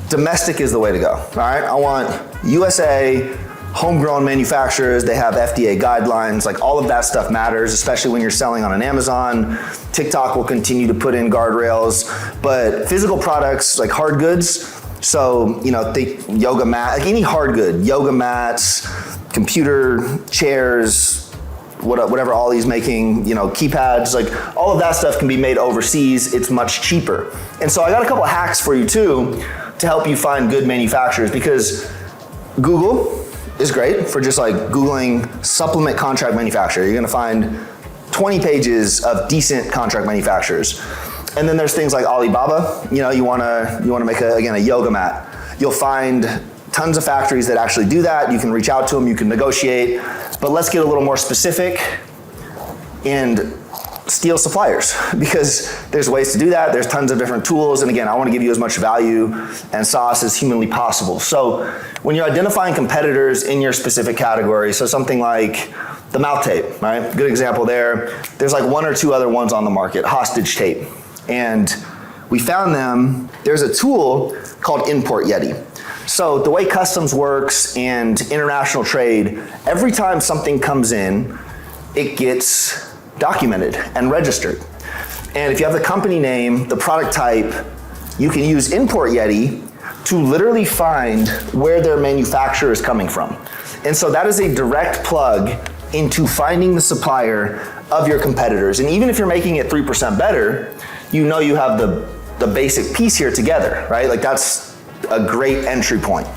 Speaker 1: domestic is the way to go, all right? I want USA, homegrown manufacturers, they have FDA guidelines, like all of that stuff matters, especially when you're selling on an Amazon. TikTok will continue to put in guardrails, but physical products like hard goods, so, you know, think yoga mat, like any hard good, yoga mats, computer chairs, whatever Ollie's making, you know, keypads, like all of that stuff can be made overseas. It's much cheaper. And so I got a couple of hacks for you too to help you find good manufacturers, because Google is great for just like Googling supplement contract manufacturer. You're gonna find 20 pages of decent contract manufacturers. And then there's things like Alibaba. You know, you wanna make a yoga mat. You'll find tons of factories that actually do that. You can reach out to them, you can negotiate, but let's get a little more specific and steal suppliers, because there's ways to do that. There's tons of different tools. And again, I want to give you as much value and sauce as humanly possible. So when you're identifying competitors in your specific category, so something like the mouth tape, right? Good example there. There's like one or two other ones on the market, hostage tape. And we found them, there's a tool called Import Yeti. So the way customs works and international trade, every time something comes in, it gets documented and registered. And if you have the company name, the product type, you can use Import Yeti to literally find where their manufacturer is coming from. And so that is a direct plug into finding the supplier of your competitors. And even if you're making it 3% better, you know you have the basic piece here together, right? Like that's a great entry point.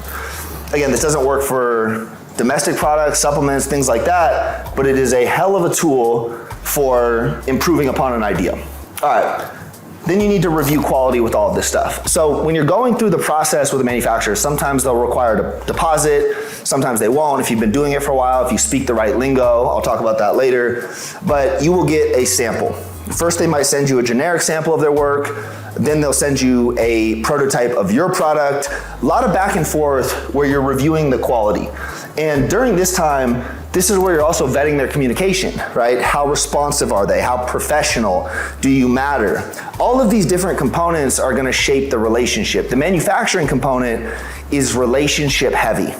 Speaker 1: Again, this doesn't work for domestic products, supplements, things like that, but it is a hell of a tool for improving upon an idea. All right, then you need to review quality with all of this stuff. So when you're going through the process with a manufacturer, sometimes they'll require a deposit, sometimes they won't. If you've been doing it for a while, if you speak the right lingo, I'll talk about that later, but you will get a sample. First, they might send you a generic sample of their work, then they'll send you a prototype of your product. A lot of back and forth where you're reviewing the quality. And during this time, this is where you're also vetting their communication, right? How responsive are they? How professional do you matter? All of these different components are gonna shape the relationship. The manufacturing component is relationship heavy.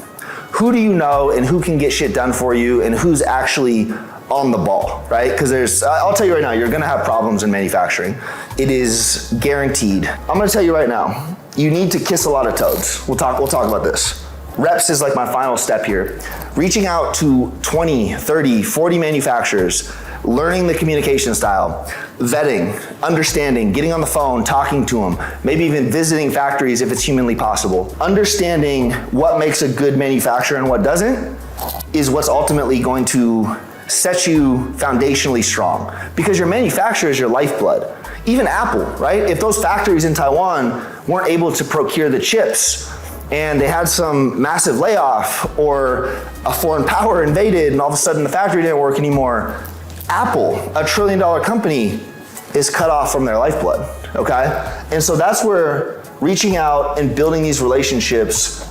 Speaker 1: Who do you know and who can get shit done for you and who's actually on the ball, right? Because I'll tell you right now, you're gonna have problems in manufacturing. It is guaranteed. I'm gonna tell you right now, you need to kiss a lot of toads. We'll talk about this. Reps is like my final step here. Reaching out to 20, 30, 40 manufacturers, learning the communication style, vetting, understanding, getting on the phone, talking to them, maybe even visiting factories if it's humanly possible. Understanding what makes a good manufacturer and what doesn't is what's ultimately going to set you foundationally strong, because your manufacturer is your lifeblood. Even Apple, right? If those factories in Taiwan weren't able to procure the chips and they had some massive layoff or a foreign power invaded and all of a sudden the factory didn't work anymore, Apple, a $1 trillion company, is cut off from their lifeblood, okay? And so that's where reaching out and building these relationships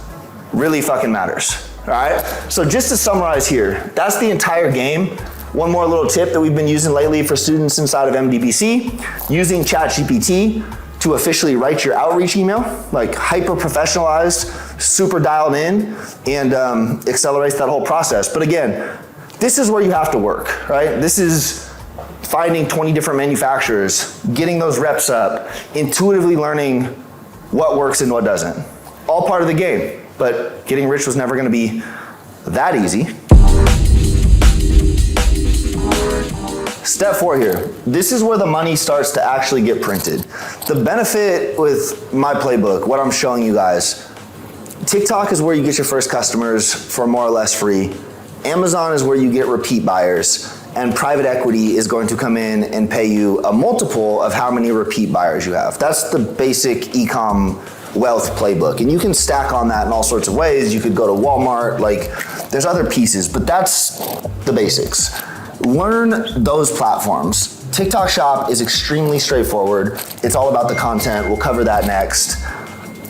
Speaker 1: really fucking matters, all right? So just to summarize here, that's the entire game. One more little tip that we've been using lately for students inside of MDBC, using ChatGPT to officially write your outreach email, like hyper professionalized, super dialed in, and accelerates that whole process. But again, this is where you have to work, right? This is finding 20 different manufacturers, getting those reps up, intuitively learning what works and what doesn't. All part of the game, but getting rich was never gonna be that easy. Step 4 here. This is where the money starts to actually get printed. The benefit with my playbook, what I'm showing you guys, TikTok is where you get your first customers for more or less free. Amazon is where you get repeat buyers, and private equity is going to come in and pay you a multiple of how many repeat buyers you have. That's the basic e-com wealth playbook, and you can stack on that in all sorts of ways. You could go to Walmart, like there's other pieces, but that's the basics. Learn those platforms. TikTok Shop is extremely straightforward. It's all about the content. We'll cover that next.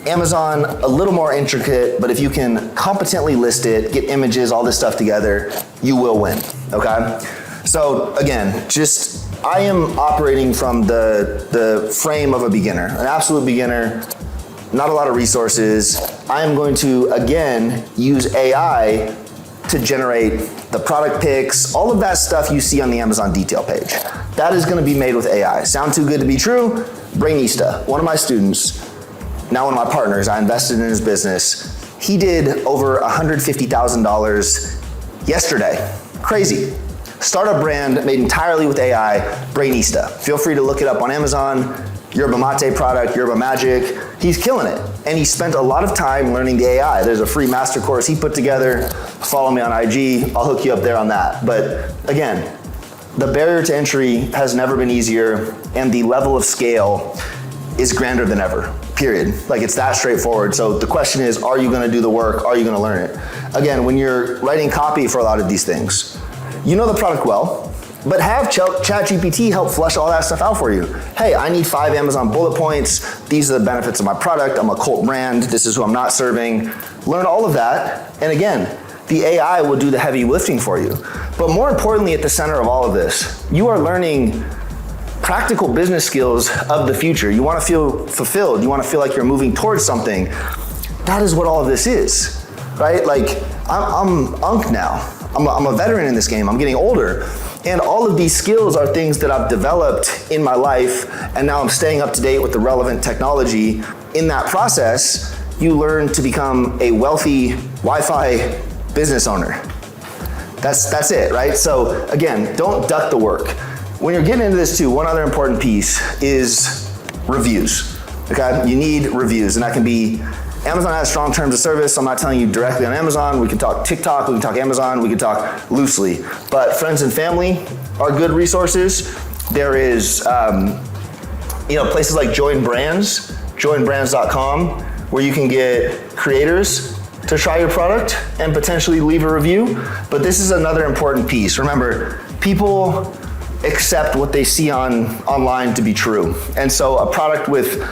Speaker 1: Amazon, a little more intricate, but if you can competently list it, get images, all this stuff together, you will win, okay? So again, I am operating from the frame of a beginner, an absolute beginner, not a lot of resources. I am going to, again, use AI to generate the product pics, all of that stuff you see on the Amazon detail page. That is gonna be made with AI. Sound too good to be true? Brainista, one of my students, now one of my partners, I invested in his business. He did over $150,000 yesterday. Crazy. Startup brand made entirely with AI, Brainista. Feel free to look it up on Amazon. Yerba Mate product, Yerba Magic. He's killing it. And he spent a lot of time learning the AI. There's a free master course he put together. Follow me on IG, I'll hook you up there on that. But again, the barrier to entry has never been easier, and the level of scale is grander than ever, period. Like, it's that straightforward. So the question is, are you gonna do the work? Are you gonna learn it? Again, when you're writing copy for a lot of these things, you know the product well, but have ChatGPT help flesh all that stuff out for you. Hey, I need 5 Amazon bullet points. These are the benefits of my product. I'm a cult brand. This is who I'm not serving. Learn all of that. And again, the AI will do the heavy lifting for you. But more importantly, at the center of all of this, you are learning practical business skills of the future. You wanna feel fulfilled. You wanna feel like you're moving towards something. That is what all of this is, right? Like, I'm Unk now. I'm a veteran in this game. I'm getting older. And all of these skills are things that I've developed in my life, and now I'm staying up to date with the relevant technology. In that process, you learn to become a wealthy Wi-Fi business owner. That's it, right? So again, don't duck the work. When you're getting into this too, one other important piece is reviews, okay? You need reviews, and that can be, Amazon has strong terms of service. I'm not telling you directly on Amazon. We can talk TikTok, we can talk Amazon, we can talk loosely. But friends and family are good resources. There is, places like Join Brands, joinbrands.com, where you can get creators to try your product and potentially leave a review. But this is another important piece. Remember, people accept what they see online to be true. And so a product with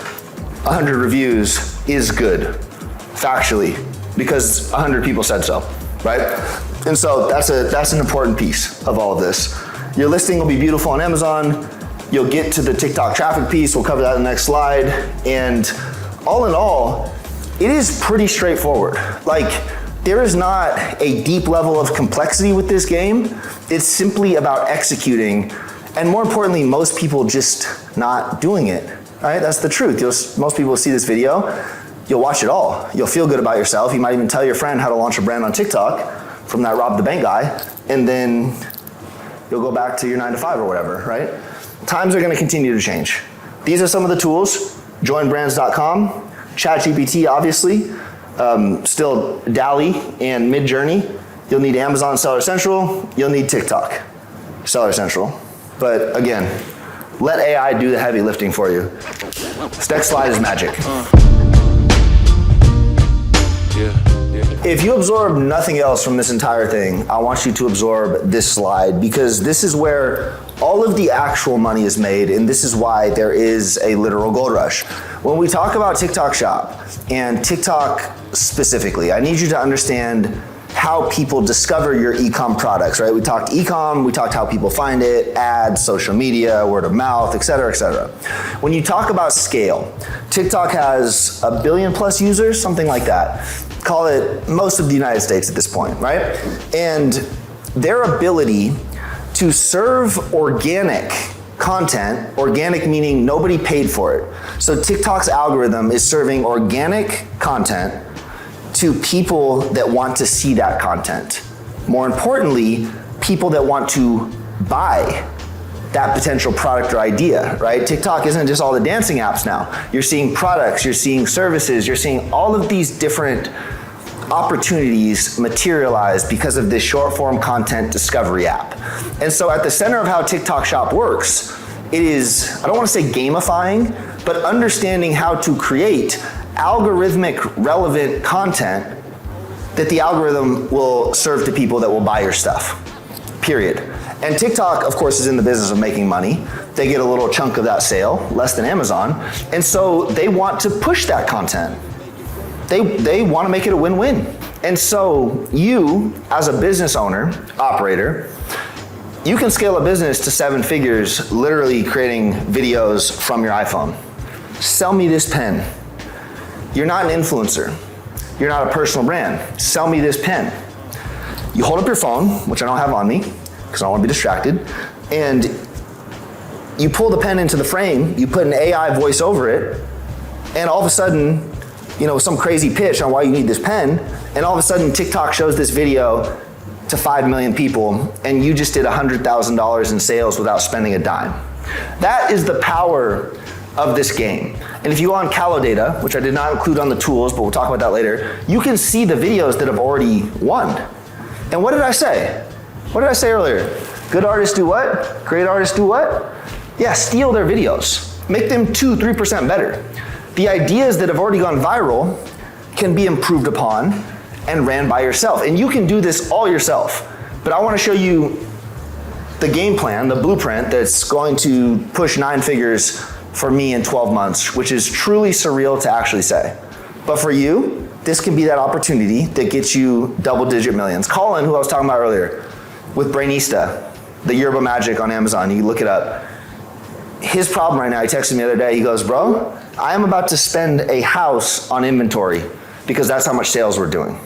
Speaker 1: 100 reviews is good, factually, because 100 people said so, right? And so that's an important piece of all of this. Your listing will be beautiful on Amazon. You'll get to the TikTok traffic piece. We'll cover that in the next slide. And all in all, it is pretty straightforward. Like, there is not a deep level of complexity with this game. It's simply about executing, and more importantly, most people just not doing it. Right? That's the truth. Most people will see this video, you'll watch it all. You'll feel good about yourself. You might even tell your friend how to launch a brand on TikTok from that rob the bank guy, and then you'll go back to your 9 to 5 or whatever, right? Times are gonna continue to change. These are some of the tools, joinbrands.com, ChatGPT obviously, still DALL-E and Midjourney. You'll need Amazon Seller Central, you'll need TikTok Seller Central. But again, let AI do the heavy lifting for you. This next slide is magic.
Speaker 2: Yeah.
Speaker 1: If you absorb nothing else from this entire thing, I want you to absorb this slide, because this is where all of the actual money is made, and this is why there is a literal gold rush. When we talk about TikTok Shop and TikTok specifically, I need you to understand how people discover your e-com products, right? We talked e-com, we talked how people find it, ads, social media, word of mouth, et cetera, et cetera. When you talk about scale, TikTok has 1 billion plus users, something like that. Call it most of the United States at this point, right? And their ability to serve organic content, organic meaning nobody paid for it. So TikTok's algorithm is serving organic content to people that want to see that content. More importantly, people that want to buy that potential product or idea, right? TikTok isn't just all the dancing apps now. You're seeing products, you're seeing services, you're seeing all of these different opportunities materialize because of this short form content discovery app. And so at the center of how TikTok Shop works, it is, I don't want to say gamifying, but understanding how to create algorithmic relevant content that the algorithm will serve to people that will buy your stuff, period. And TikTok, of course, is in the business of making money. They get a little chunk of that sale, less than Amazon, and so they want to push that content. They want to make it a win-win. And so you, as a business owner, operator, you can scale a business to 7 figures literally creating videos from your iPhone. Sell me this pen. You're not an influencer. You're not a personal brand. Sell me this pen. You hold up your phone, which I don't have on me, because I don't want to be distracted, and you pull the pen into the frame, you put an AI voice over it, and all of a sudden, you know, some crazy pitch on why you need this pen, and all of a sudden TikTok shows this video to 5 million people, and you just did $100,000 in sales without spending a dime. That is the power of this game. And if you go on Data, which I did not include on the tools, but we'll talk about that later, you can see the videos that have already won. And what did I say? What did I say earlier? Good artists do what? Great artists do what? Yeah, steal their videos. Make them 2-3% better. The ideas that have already gone viral can be improved upon and ran by yourself. And you can do this all yourself. But I want to show you the game plan, the blueprint that's going to push 9 figures for me in 12 months, which is truly surreal to actually say. But for you, this can be that opportunity that gets you double-digit millions. Colin, who I was talking about earlier, with Brainista, the Yerba Magic on Amazon, you can look it up. His problem right now, he texted me the other day, he goes, bro, I am about to spend a house on inventory because that's how much sales we're doing.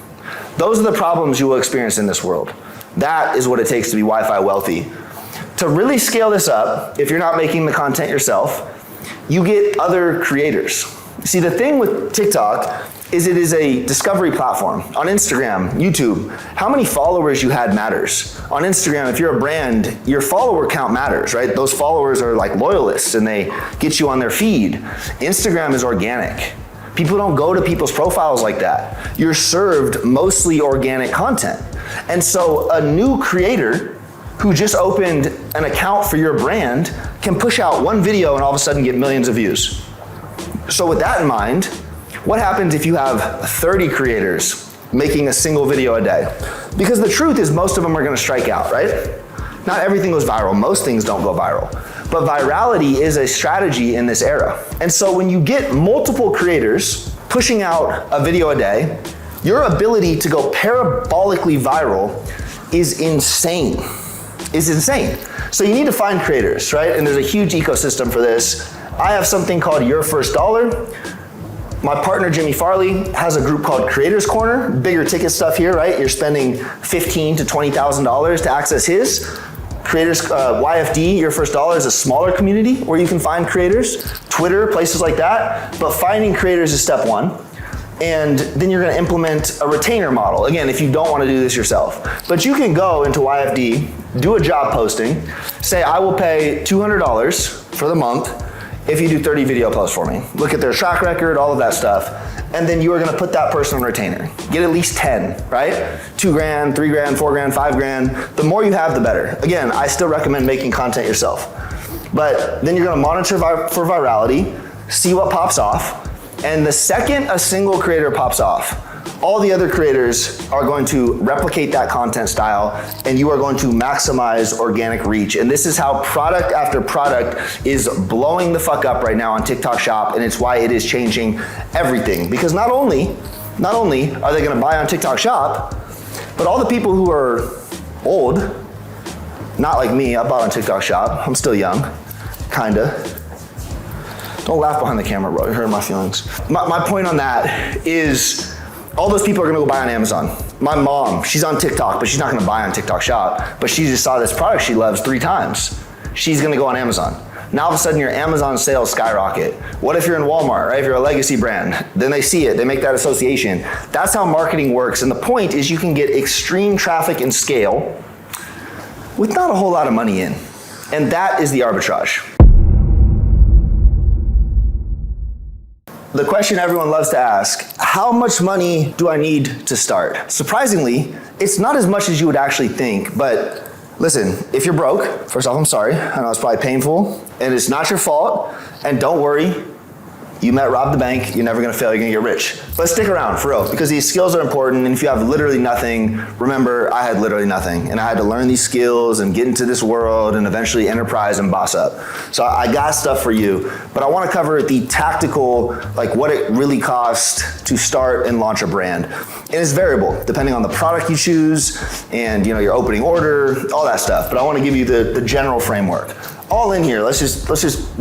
Speaker 1: Those are the problems you will experience in this world. That is what it takes to be Wi-Fi wealthy. To really scale this up, if you're not making the content yourself, you get other creators. See, the thing with TikTok is it is a discovery platform. On Instagram, YouTube, how many followers you had matters. On Instagram, if you're a brand, your follower count matters, right? Those followers are like loyalists and they get you on their feed. Instagram is organic. People don't go to people's profiles like that. You're served mostly organic content. And so a new creator who just opened an account for your brand can push out one video and all of a sudden get millions of views. So with that in mind, what happens if you have 30 creators making a single video a day? Because the truth is most of them are gonna strike out, right? Not everything goes viral, most things don't go viral. But virality is a strategy in this era. And so when you get multiple creators pushing out a video a day, your ability to go parabolically viral is insane. So you need to find creators, right? And there's a huge ecosystem for this. I have something called Your First Dollar. My partner, Jimmy Farley, has a group called Creators Corner, bigger ticket stuff here, right? You're spending $15,000 to $20,000 to access his. Creators, YFD, Your First Dollar, is a smaller community where you can find creators. Twitter, places like that. But finding creators is step one. And then you're gonna implement a retainer model. Again, if you don't wanna do this yourself. But you can go into YFD, do a job posting, say I will pay $200 for the month if you do 30 video posts for me. Look at their track record, all of that stuff. And then you are gonna put that person on retainer. Get at least 10, right? 2 grand, 3 grand, 4 grand, 5 grand. The more you have, the better. Again, I still recommend making content yourself. But then you're gonna monitor for virality, see what pops off, and the second a single creator pops off, All the other creators are going to replicate that content style, and you are going to maximize organic reach. And this is how product after product is blowing the fuck up right now on TikTok Shop, and it's why it is changing everything. Because not only are they gonna buy on TikTok Shop, but all the people who are old, not like me, I bought on TikTok Shop, I'm still young, kinda. Don't laugh behind the camera, bro, you're hurting my feelings. My point on that is, all those people are gonna go buy on Amazon. My mom, she's on TikTok, but she's not gonna buy on TikTok Shop, but she just saw this product she loves 3 times. She's gonna go on Amazon. Now all of a sudden your Amazon sales skyrocket. What if you're in Walmart, right? If you're a legacy brand, then they see it, they make that association. That's how marketing works, and the point is you can get extreme traffic and scale with not a whole lot of money in. And that is the arbitrage. The question everyone loves to ask, how much money do I need to start? Surprisingly, it's not as much as you would actually think, but listen, if you're broke, first off, I'm sorry. I know it's probably painful, and it's not your fault, and don't worry, you met Rob the Bank, you're never gonna fail, you're gonna get rich. But stick around, for real, because these skills are important, and if you have literally nothing, remember, I had literally nothing, and I had to learn these skills and get into this world and eventually enterprise and boss up. So I got stuff for you, but I wanna cover the tactical, like what it really costs to start and launch a brand. And it's variable, depending on the product you choose, and your opening order, all that stuff, but I wanna give you the general framework. All in here, let's just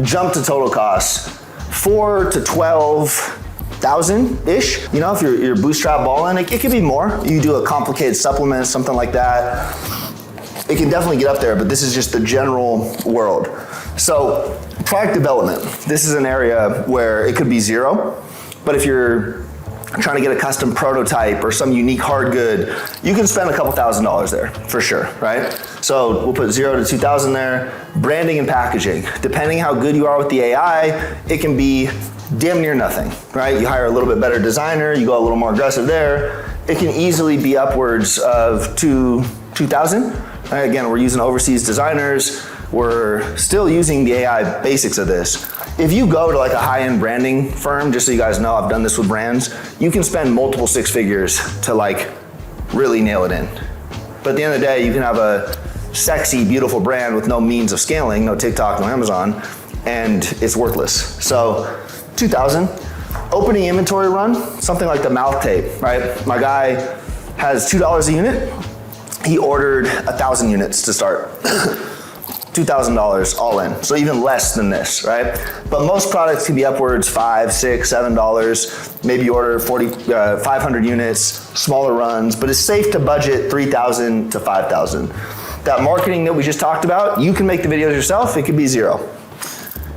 Speaker 1: jump to total costs. 4 to 12,000-ish. If you're bootstrap balling, it could be more. You do a complicated supplement, something like that. It can definitely get up there, but this is just the general world. So, product development. This is an area where it could be zero, but if you're trying to get a custom prototype or some unique hard good, you can spend a couple $1,000s there, for sure, right? So we'll put 0 to 2,000 there. Branding and packaging. Depending how good you are with the AI, it can be damn near nothing, right? You hire a little bit better designer, you go a little more aggressive there. It can easily be upwards of 2,000. Right? Again, we're using overseas designers. We're still using the AI basics of this. If you go to like a high-end branding firm, just so you guys know, I've done this with brands, you can spend multiple 6 figures to like really nail it in. But at the end of the day, you can have a sexy, beautiful brand with no means of scaling, no TikTok, no Amazon, and it's worthless. So 2,000. Opening inventory run, something like the mouth tape, right? My guy has $2 a unit. He ordered 1,000 units to start. $2,000 all in, so even less than this, right? But most products can be upwards $5, $6, $7. Maybe you order 500 units, smaller runs, but it's safe to budget 3,000 to 5,000. That marketing that we just talked about, you can make the videos yourself, it could be 0.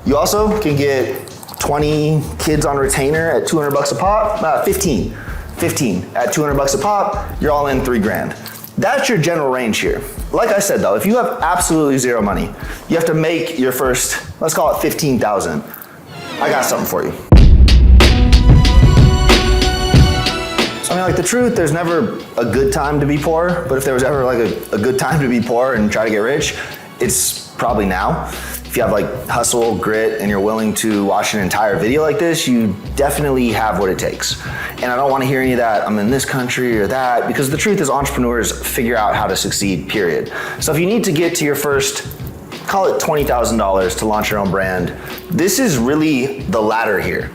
Speaker 1: You also can get 20 kids on retainer at $200 a pop, 15 at $200 a pop, you're all in 3 grand. That's your general range here. Like I said though, if you have absolutely 0 money, you have to make your first, let's call it 15,000. I got something for you. So like the truth, there's never a good time to be poor, but if there was ever like a good time to be poor and try to get rich, it's probably now. If you have like hustle, grit, and you're willing to watch an entire video like this, you definitely have what it takes. And I don't want to hear any of that, I'm in this country or that, because the truth is entrepreneurs figure out how to succeed, period. So if you need to get to your first, call it $20,000 to launch your own brand, this is really the ladder here.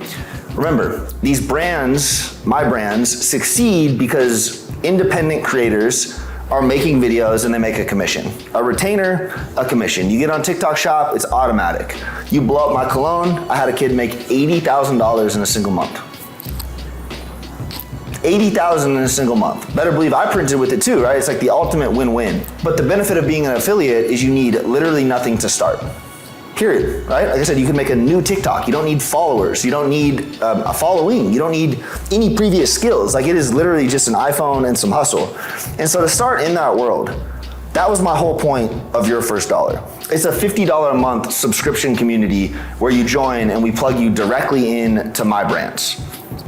Speaker 1: Remember, these brands, my brands, succeed because independent creators are making videos and they make a commission. A retainer, a commission. You get on TikTok Shop, it's automatic. You blow up my cologne, I had a kid make $80,000 in a single month. $80,000 in a single month. Better believe I printed with it too, right? It's like the ultimate win-win. But the benefit of being an affiliate is you need literally nothing to start. Period, right? Like I said, you can make a new TikTok. You don't need followers. You don't need a following. You don't need any previous skills. Like it is literally just an iPhone and some hustle. And so to start in that world, that was my whole point of your first dollar. It's a $50 a month subscription community where you join and we plug you directly in to my brands.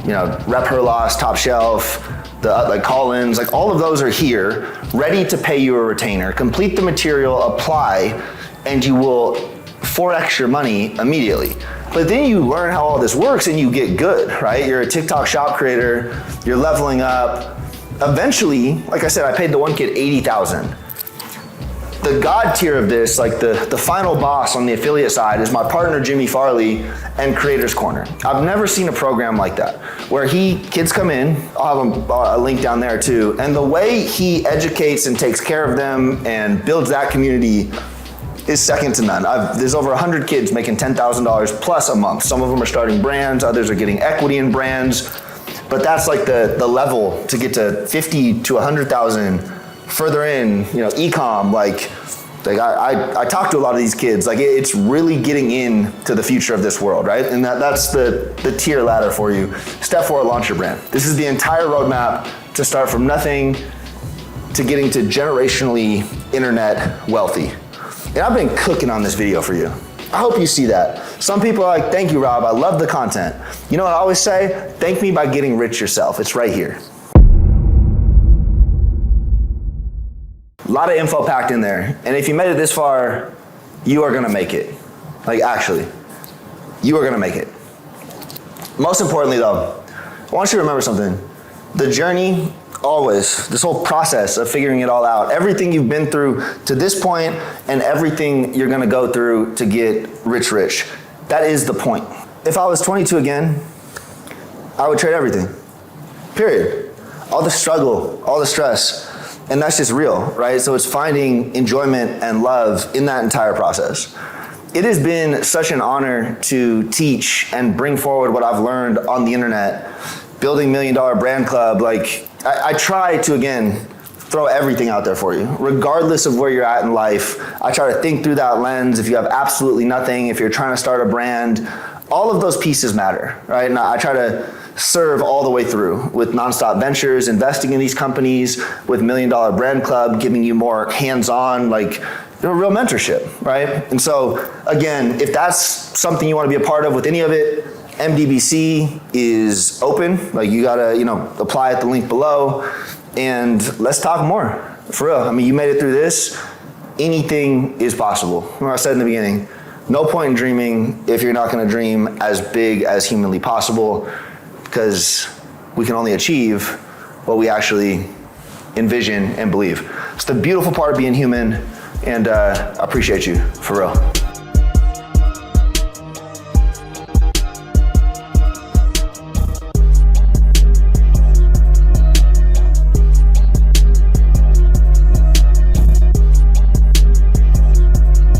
Speaker 1: Rep Her Loss, Top Shelf, the call-ins, like all of those are here, ready to pay you a retainer. Complete the material, apply, and you will 4x your money immediately. But then you learn how all this works and you get good, right? You're a TikTok shop creator, you're leveling up. Eventually, like I said, I paid the one kid $80,000. The God tier of this, like the final boss on the affiliate side, is my partner Jimmy Farley and Creators Corner. I've never seen a program like that, where kids come in, I'll have a link down there too, and the way he educates and takes care of them and builds that community is second to none. There's over 100 kids making $10,000 plus a month. Some of them are starting brands, others are getting equity in brands, but that's like the level to get to 50 to 100,000 further in, e-com, like I talk to a lot of these kids, like it's really getting into the future of this world, right? And that's the tier ladder for you. Step 4, launch your brand. This is the entire roadmap to start from nothing to getting to generationally internet wealthy. And I've been cooking on this video for you. I hope you see that. Some people are like, thank you, Rob, I love the content. You know what I always say? Thank me by getting rich yourself. It's right here. A lot of info packed in there. And if you made it this far, you are gonna make it. Like actually, you are gonna make it. Most importantly though, I want you to remember something. The journey, always, this whole process of figuring it all out, everything you've been through to this point and everything you're gonna go through to get rich, that is the point. If I was 22 again, I would trade everything, period. All the struggle, all the stress, and that's just real, right? So it's finding enjoyment and love in that entire process. It has been such an honor to teach and bring forward what I've learned on the internet, building $1 Million Brand Club. Like I try to, again, throw everything out there for you, regardless of where you're at in life. I try to think through that lens. If you have absolutely nothing, if you're trying to start a brand, all of those pieces matter, right? And I try to serve all the way through with Nonstop Ventures, investing in these companies, with $1 Million Brand Club, giving you more hands-on, like real mentorship, right? And so again, if that's something you want to be a part of with any of it, MDBC is open. Like you gotta, apply at the link below, and let's talk more, for real. I mean, you made it through this, anything is possible. Remember I said in the beginning, no point in dreaming if you're not gonna dream as big as humanly possible, because we can only achieve what we actually envision and believe. It's the beautiful part of being human, and I appreciate you, for real.